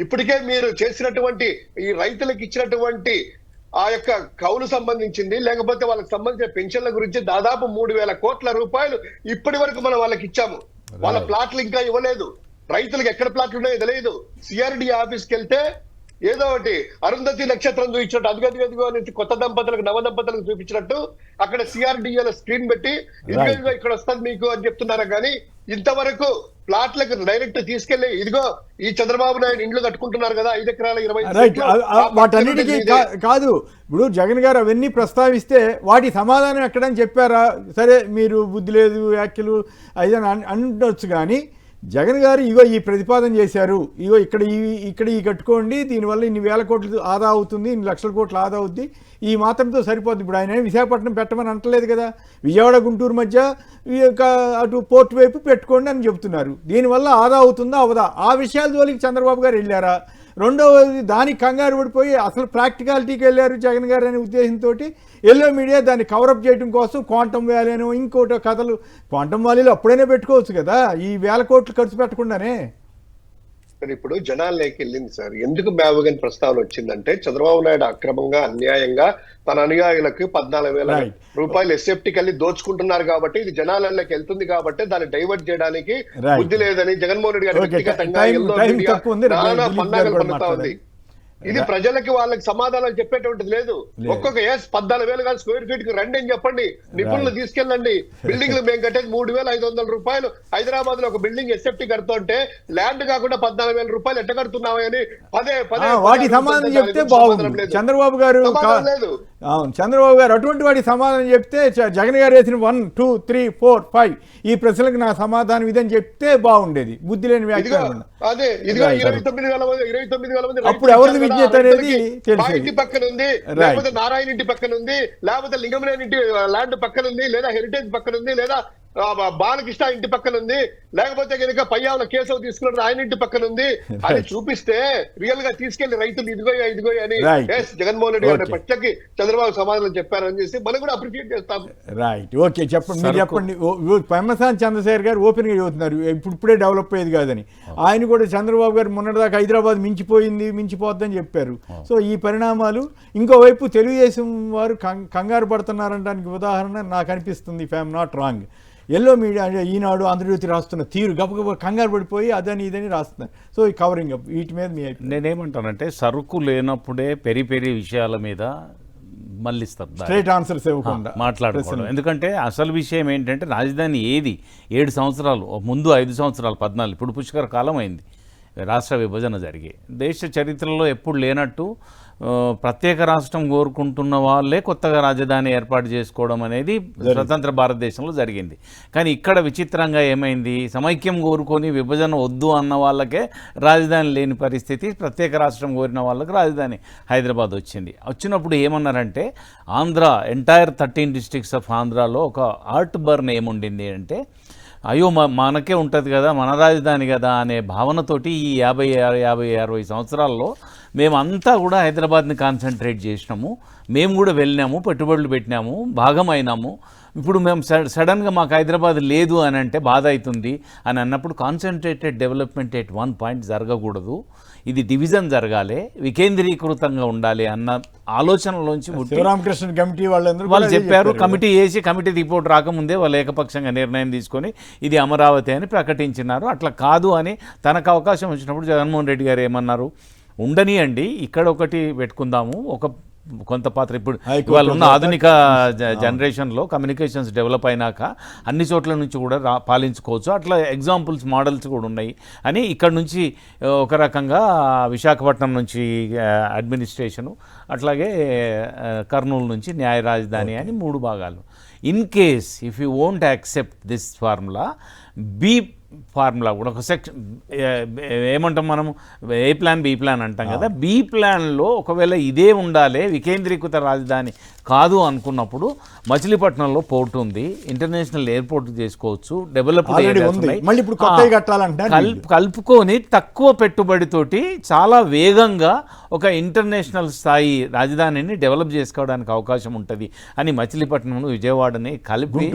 ఇప్పటికే మీరు చేసినటువంటి ఈ రైతులకు ఇచ్చినటువంటి ఆ యొక్క కౌలు సంబంధించింది, లేకపోతే వాళ్ళకి సంబంధించిన పెన్షన్ల గురించి దాదాపు 3,000 కోట్ల రూపాయలు ఇప్పటి వరకు మనం వాళ్ళకి ఇచ్చాము. వాళ్ళ ప్లాట్లు ఇంకా ఇవ్వలేదు. రైతులకు ఎక్కడ ప్లాట్లు ఉన్నాయో తెలియదు. సిఆర్డి ఆఫీస్కి వెళ్తే ఏదో ఒకటి అరుంధతి నక్షత్రం చూపించినట్టు అదిగదిగదిగో అనేసి కొత్త దంపతులకు నవ దంపతులకు చూపించినట్టు అక్కడ సిఆర్డిఏలో స్క్రీన్ పెట్టి ఇదిగో ఇక్కడ వస్తుంది మీకు అని చెప్తున్నారా కానీ ఇంతవరకు ప్లాట్లకు డైరెక్ట్ తీసుకెళ్లి ఇదిగో ఈ చంద్రబాబు నాయుడు ఇండ్లు కట్టుకుంటున్నారు కదా 5 ఎకరాల 20 వాటన్నిటికీ కాదు. ఇప్పుడు జగన్ గారు అవన్నీ ప్రస్తావిస్తే వాటి సమాధానం ఎక్కడని చెప్పారా? సరే మీరు బుద్ధి లేదు వ్యాఖ్యలు అదని అనొచ్చు, కానీ జగన్ గారు ఇగో ఈ ప్రతిపాదన చేశారు, ఇగో ఇక్కడ ఈ కట్టుకోండి, దీనివల్ల ఇన్ని వేల కోట్లు ఆదా అవుతుంది, ఇన్ని లక్షల కోట్లు ఆదా అవుద్ది, ఈ మాత్రంతో సరిపోద్ది. ఇప్పుడు ఆయన విశాఖపట్నం పెట్టమని అంటలేదు కదా, విజయవాడ గుంటూరు మధ్య అటు పోర్ట్ వైపు పెట్టుకోండి అని చెబుతున్నారు. దీనివల్ల ఆదా అవుతుందా అవదా ఆ విషయాల జోలికి చంద్రబాబు గారు వెళ్ళారా? రెండవది దానికి కంగారు పడిపోయి అసలు ప్రాక్టికాలిటీకి వెళ్ళారు జగన్ గారు అనే ఉద్దేశంతో ఎల్లో మీడియా దాన్ని కవరప్ చేయడం కోసం క్వాంటమ్ వ్యాలీ అని ఇంకోటి కథలు. క్వాంటమ్ వ్యాలీలో అప్పుడైనా పెట్టుకోవచ్చు కదా, ఈ 1000 కోట్లు ఖర్చు పెట్టకుండానే. ఇప్పుడు జనాల్లోకి వెళ్ళింది సార్. ఎందుకు బాబుగన్ ప్రస్తావన వచ్చిందంటే చంద్రబాబు నాయుడు అక్రమంగా అన్యాయంగా తన అనుయాయులకు 14,000 రూపాయలు ఎస్ఎఫ్టీకి దోచుకుంటున్నారు కాబట్టి ఇది జనాలలోకి వెళ్తుంది కాబట్టి దాన్ని డైవర్ట్ చేయడానికి బుద్ధి లేదని జగన్మోహన్ రెడ్డి గారు వ్యక్తిగతంగా పన్నాగలు పన్నుతా ఉంది. ఇది ప్రజలకి వాళ్ళకి సమాధానాలు చెప్పేటువంటిది లేదు. ఒక్కొక్క 14,000 స్క్వేర్ ఫీట్ కి రండి అని చెప్పండి, నిపుణులు తీసుకెళ్ళండి. బిల్డింగ్లు మేము కట్టేది 3,500 రూపాయలు. హైదరాబాద్ లో ఒక బిల్డింగ్ ఎస్ఎఫ్టీ కడుతుంటే ల్యాండ్ కాకుండా 14,000 రూపాయలు ఎట్ట కడుతున్నామని పదే వాటి సమాధానం చెప్తే బాగుంది. చంద్రబాబు గారు చంద్రబాబు గారు అటువంటి వాటి సమాధానం చెప్తే జగన్ గారు వేసిన 1 2 3 4 5 ఈ ప్రశ్నలకు నా సమాధానం ఇదని చెప్తే బాగుండేది. బుద్ధి లేని వ్యాఖ్యానం. అదే ఇదిగో 29,000 మంది అప్పుడు ఎవరిది విజ్ఞత అనేది మా ఇంటి పక్కన ఉంది, లేకపోతే నారాయణ ఇంటి పక్కన ఉంది, లేకపోతే లింగంలేని ఇంటి ల్యాండ్ పక్కన ఉంది, లేదా హెరిటేజ్ పక్కన ఉంది, లేదా బాలకృష్ణ ఇంటి పక్కన ఉంది, లేకపోతే కనుక పయ్యావుల కేశవ్ తీసుకున్న ఆయన ఇంటి పక్కన ఉంది అని చూపిస్తే రియల్ గా తీసుకెళ్లి రైతులు ఇదిగో అని జగన్మోహన్ రెడ్డి గారి పచ్చకి చంద్రబాబు సమాధానం చెప్పారని చేసి మనం కూడా అప్రిషియేట్ చేస్తాం. రైట్, ఓకే, చెప్పండి, మీరు చెప్పండి. పెమ్మసాని చంద్రశేఖర్ గారు ఓపెన్ గా చెబుతున్నారు ఇప్పుడే డెవలప్ అయ్యేది కాదని. ఆయన కూడా చంద్రబాబు గారు మొన్నటిదాకా హైదరాబాద్ మించిపోద్దని చెప్పారు. సో ఈ పరిణామాలు ఇంకోవైపు తెలుగుదేశం వారు కంగారు పడుతున్నారనడానికి ఉదాహరణ నాకు అనిపిస్తుంది, if I'm not wrong. Yellow media ఈనాడు ఆంధ్రజ్యోతి రాస్తున్న తీరు గబగబా కంగారు పడిపోయి అదని ఇదని రాస్తున్నారు. సో ఈ కవరింగ్ అప్ వీటి మీద మీ నేనేమంటానంటే సరుకు లేనప్పుడే పెరి విషయాల మీద మళ్ళిస్తారు, స్ట్రైట్ ఆన్సర్స్ ఇవ్వకుండా మాట్లాడుకోవడం. ఎందుకంటే అసలు విషయం ఏంటంటే రాజధాని ఏది 7 సంవత్సరాలు ముందు 5 సంవత్సరాలు 14 ఇప్పుడు పుష్కర కాలం అయింది రాష్ట్ర విభజన జరిగి. దేశ చరిత్రలో ఎప్పుడు లేనట్టు ప్రత్యేక రాష్ట్రం కోరుకుంటున్న వాళ్ళే కొత్తగా రాజధాని ఏర్పాటు చేసుకోవడం అనేది స్వతంత్ర భారతదేశంలో జరిగింది. కానీ ఇక్కడ విచిత్రంగా ఏమైంది, సమైక్యం కోరుకొని విభజన వద్దు అన్న వాళ్ళకే రాజధాని లేని పరిస్థితి, ప్రత్యేక రాష్ట్రం కోరిన వాళ్ళకి రాజధాని హైదరాబాద్ వచ్చినప్పుడు ఏమన్నారంటే ఆంధ్ర ఎంటైర్ 13 డిస్ట్రిక్ట్స్ ఆఫ్ ఆంధ్రాలో ఒక హార్ట్ బర్న్ ఏముండింది అంటే అయ్యో మనకే ఉంటుంది కదా, మన రాజధాని కదా అనే భావనతోటి ఈ 50-60 సంవత్సరాల్లో మేమంతా కూడా హైదరాబాద్ని కాన్సన్ట్రేట్ చేసినాము. మేము కూడా వెళ్ళినాము, పెట్టుబడులు పెట్టినాము, భాగమైనాము. ఇప్పుడు మేము సడన్గా మాకు హైదరాబాద్ లేదు అని అంటే బాధ అవుతుంది అని అన్నప్పుడు కాన్సన్ట్రేటెడ్ డెవలప్మెంట్ ఎట్ 1 పాయింట్ జరగకూడదు, ఇది డివిజన్ జరగాలి, వికేంద్రీకృతంగా ఉండాలి అన్న ఆలోచనలోంచి శివరామకృష్ణ కమిటీ వాళ్ళు చెప్పారు. కమిటీ వేసి కమిటీ రిపోర్ట్ రాకముందే వాళ్ళు ఏకపక్షంగా నిర్ణయం తీసుకొని ఇది అమరావతి అని ప్రకటించినారు. అట్లా కాదు అని తనకు అవకాశం వచ్చినప్పుడు జగన్మోహన్ రెడ్డి గారు ఏమన్నారు, ఉండనియండి ఇక్కడ ఒకటి పెట్టుకుందాము, ఒక కొంత పాత్ర. ఇప్పుడు ఇవాళ ఉన్న ఆధునిక జనరేషన్లో కమ్యూనికేషన్స్ డెవలప్ అయినాక అన్ని చోట్ల నుంచి కూడా పాలించుకోవచ్చు, అట్లా ఎగ్జాంపుల్స్ మోడల్స్ కూడా ఉన్నాయి అని ఇక్కడ నుంచి ఒక రకంగా విశాఖపట్నం నుంచి అడ్మినిస్ట్రేషను, అట్లాగే కర్నూలు నుంచి న్యాయ రాజధాని అని 3 భాగాలు. In case if you won't accept this formula, B formula కూడా ఒక సెక్షన్ ఏమంటాం మనము, ఏ ప్లాన్ బి ప్లాన్ అంటాం కదా, బి ప్లాన్లో ఒకవేళ ఇదే ఉండాలి వికేంద్రీకృత రాజధాని కాదు అనుకున్నప్పుడు మచిలీపట్నంలో పోర్ట్ ఉంది, ఇంటర్నేషనల్ ఎయిర్పోర్ట్ చేసుకోవచ్చు, కలుపుకొని తక్కువ పెట్టుబడితోటి చాలా వేగంగా ఒక ఇంటర్నేషనల్ స్థాయి రాజధానిని డెవలప్ చేసుకోవడానికి అవకాశం ఉంటుంది అని మచిలీపట్నం విజయవాడని కలిపి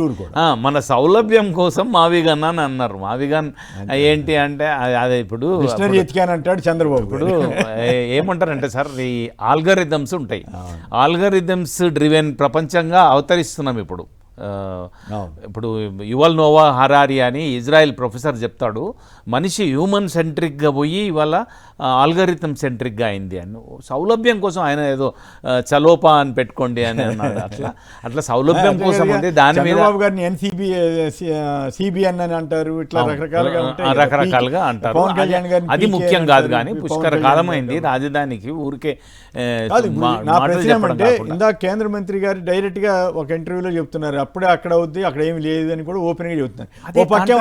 మన సౌలభ్యం కోసం మావిగన్ అని అన్నారు. మావిగన్ ఏంటి అంటే అదే ఇప్పుడు అంటాడు చంద్రబాబు. ఇప్పుడు ఏమంటారంటే సార్ ఈ ఆల్గరిథమ్స్ ఉంటాయి, ఆల్గరిథమ్స్ డ్రివెన్ ప్రపంచంగా అవతరిస్తున్నాం ఇప్పుడు ఇప్పుడు యువల్ నోవా హరారి అని ఇజ్రాయెల్ ప్రొఫెసర్ చెప్తాడు, మనిషి హ్యూమన్ సెంట్రిక్గా పోయి ఇవాళ ఆల్గరిథం సెంట్రిక్గా అయింది అని. సౌలభ్యం కోసం ఆయన ఏదో చలోపా అని పెట్టుకోండి అని అన్నాడు. అట్లా సౌలభ్యం కోసం ఉంది. దాని మీద సిబిఎన్ అని అంటారు, ఇట్లా రకరకాలుగా అంటారు. అది ముఖ్యం కాదు, కానీ పుష్కర కాలం అయింది రాజధానికి ఊరికే అంటే ఇందాక కేంద్ర మంత్రి గారు డైరెక్ట్ గా ఒక ఇంటర్వ్యూలో చెప్తున్నారు, అప్పుడే అక్కడ అవుద్ది అక్కడ ఏమి లేదు అని కూడా ఓపెన్ గా చెప్తున్నారు.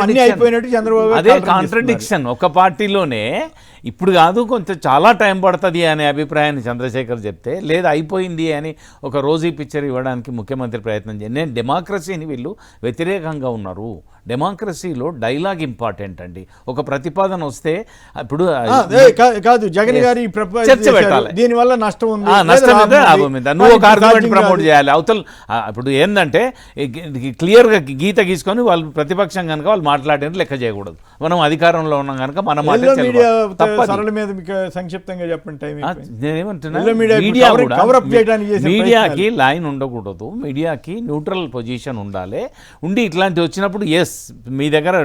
అన్ని అయిపోయినట్టు చంద్రబాబు అదే కాంట్రడిక్షన్. ఒక పార్టీలోనే ఇప్పుడు కాదు కొంత చాలా టైం పడుతుంది అనే అభిప్రాయాన్ని చంద్రశేఖర్ చెప్తే, లేదు అయిపోయింది అని ఒక రోజీ పిక్చర్ ఇవ్వడానికి ముఖ్యమంత్రి ప్రయత్నం చేయండి. నేను డెమోక్రసీని వీళ్ళు వ్యతిరేకంగా ఉన్నారు. డెమోక్రసీలో డైలాగ్ ఇంపార్టెంట్ అండి. ఒక ప్రతిపాదన వస్తే ఇప్పుడు కాదు జగన్ గారి చర్చ పెట్టాలి, దీనివల్ల నష్టం ఉంది, నష్టం మీద లాభం మీద నువ్వు ఒక ఆర్గ్యుమెంట్ ప్రమోట్ చేయాలి. అవతల ఇప్పుడు ఏంటంటే క్లియర్గా గీత గీసుకొని వాళ్ళు ప్రతిపక్షం కనుక వాళ్ళు మాట్లాడేది లెక్క చేయకూడదు. మనం అధికారంలో ఉన్నాం కనుక మన మాట సంక్షిప్తంగా చెప్పండి. నేనేమంటున్నా, మీడియాకి లైన్ ఉండకూడదు, మీడియాకి న్యూట్రల్ పొజిషన్ ఉండాలి. ఉండి ఇట్లాంటి వచ్చినప్పుడు ఎస్ మీ దగ్గర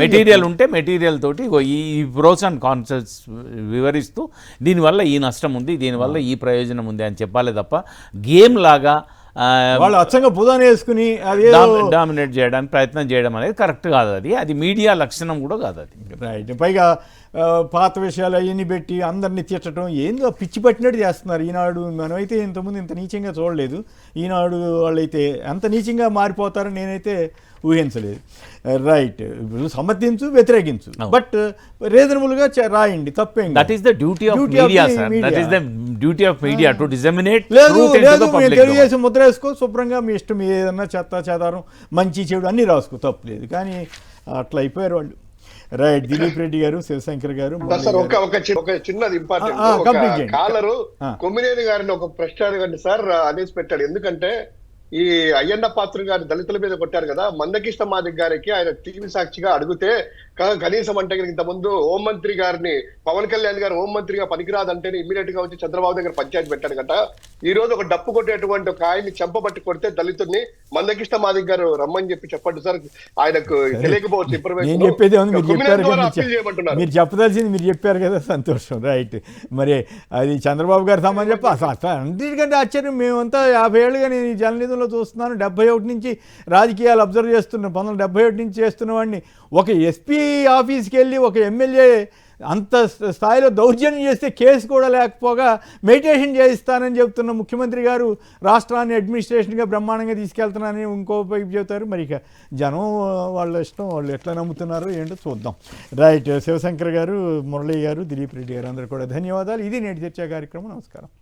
మెటీరియల్ ఉంటే మెటీరియల్ తోటి ఈ ప్రోస్ అండ్ కాన్స్ వివరిస్తూ దీనివల్ల ఈ నష్టం ఉంది, దీనివల్ల ఈ ప్రయోజనం ఉంది అని చెప్పాలి తప్ప గేమ్ లాగా వాళ్ళు అచ్చంగా బుధాన్ని వేసుకుని డామినేట్ చేయడానికి ప్రయత్నం చేయడం అనేది కరెక్ట్ కాదు. అది మీడియా లక్షణం కూడా కాదు. అది రైట్. పైగా పాత విషయాలు అవన్నీ పెట్టి అందరినీ తిట్టడం ఏందో పిచ్చి పట్టినట్టు చేస్తున్నారు. ఈనాడు మనమైతే ఇంతకుముందు ఇంత నీచంగా చూడలేదు, ఈనాడు వాళ్ళైతే అంత నీచంగా మారిపోతారని నేనైతే ఊహించలేదు. రైట్, సమర్థించు వ్యతిరేకించు, బట్ రీజనబుల్గా రాయండి, తప్పేం. That is the duty of media sir, that is the duty of media to disseminate. లేదు తెలుగుదేశం ముద్ర వేసుకో, శుభ్రంగా మీ ఇష్టం, ఏదన్నా చెత్త చెదారం మంచి చెడు అన్నీ రాసుకో, తప్పలేదు. కానీ అట్లా అయిపోయారు వాళ్ళు. రైట్. దిలీప్ రెడ్డి గారు, శివశంకర్ గారు, ఒక చిన్నది ఇంపార్టెంట్ కాలరు కొమ్మినేని గారిని ఒక ప్రశ్న అడగండి సార్ అనేసి పెట్టాడు. ఎందుకంటే ఈ అయ్యన్న పాత్ర గారు దళితుల మీద కొట్టారు కదా, మందకృష్ణ మాదిగ గారికి ఆయన టీవీ సాక్షిగా అడిగితే కనీసం అంటే ఇంతకుముందు హోంమంత్రి గారిని పవన్ కళ్యాణ్ గారు హోంమంత్రిగా పనికిరాదంటేనే ఇమీడియట్ గా వచ్చి చంద్రబాబు దగ్గర పంచాయతీ పెట్టాడు కదా. ఈ రోజు ఒక డప్పు కొట్టేటువంటి ఒక ఆయన్ని చెంపబట్టి కొడితే దళితుడిని మందకృష్ణ మాదిగ గారు రమ్మని చెప్పండి సార్. ఆయనకు తెలియకపోవచ్చు ఇన్ఫర్మేషన్. మీరు చెప్పదలసింది మీరు చెప్పారు కదా, సంతోషం. రైట్. మరి అది చంద్రబాబు గారు సమానం చెప్ప అన్నిటికంటే ఆశ్చర్యం, మేమంతా 50 ఏళ్ళుగా నేను ఈ జర్నలిజంలో చూస్తున్నాను, 71 నుంచి రాజకీయాలు అబ్జర్వ్ చేస్తున్నాను, 1971 నుంచి చేస్తున్న వాడిని ఒక ఎస్పీ ఆఫీస్కి వెళ్ళి ఒక ఎమ్మెల్యే అంత స్థాయిలో దౌర్జన్యం చేస్తే కేసు కూడా లేకపోగా మెడిటేషన్ చేయిస్తానని చెప్తున్న ముఖ్యమంత్రి గారు రాష్ట్రాన్ని అడ్మినిస్ట్రేషన్గా బ్రహ్మాండంగా తీసుకెళ్తున్నానని ఇంకో వైపు చెబుతారు. మరి ఇక జనం వాళ్ళ ఇష్టం, వాళ్ళు ఎట్లా నమ్ముతున్నారో ఏంటో చూద్దాం. రైట్. శివశంకర్ గారు, మురళి గారు, దిలీప్ రెడ్డి గారు అందరూ కూడా ధన్యవాదాలు. ఇది నేటి చర్చా కార్యక్రమం. నమస్కారం.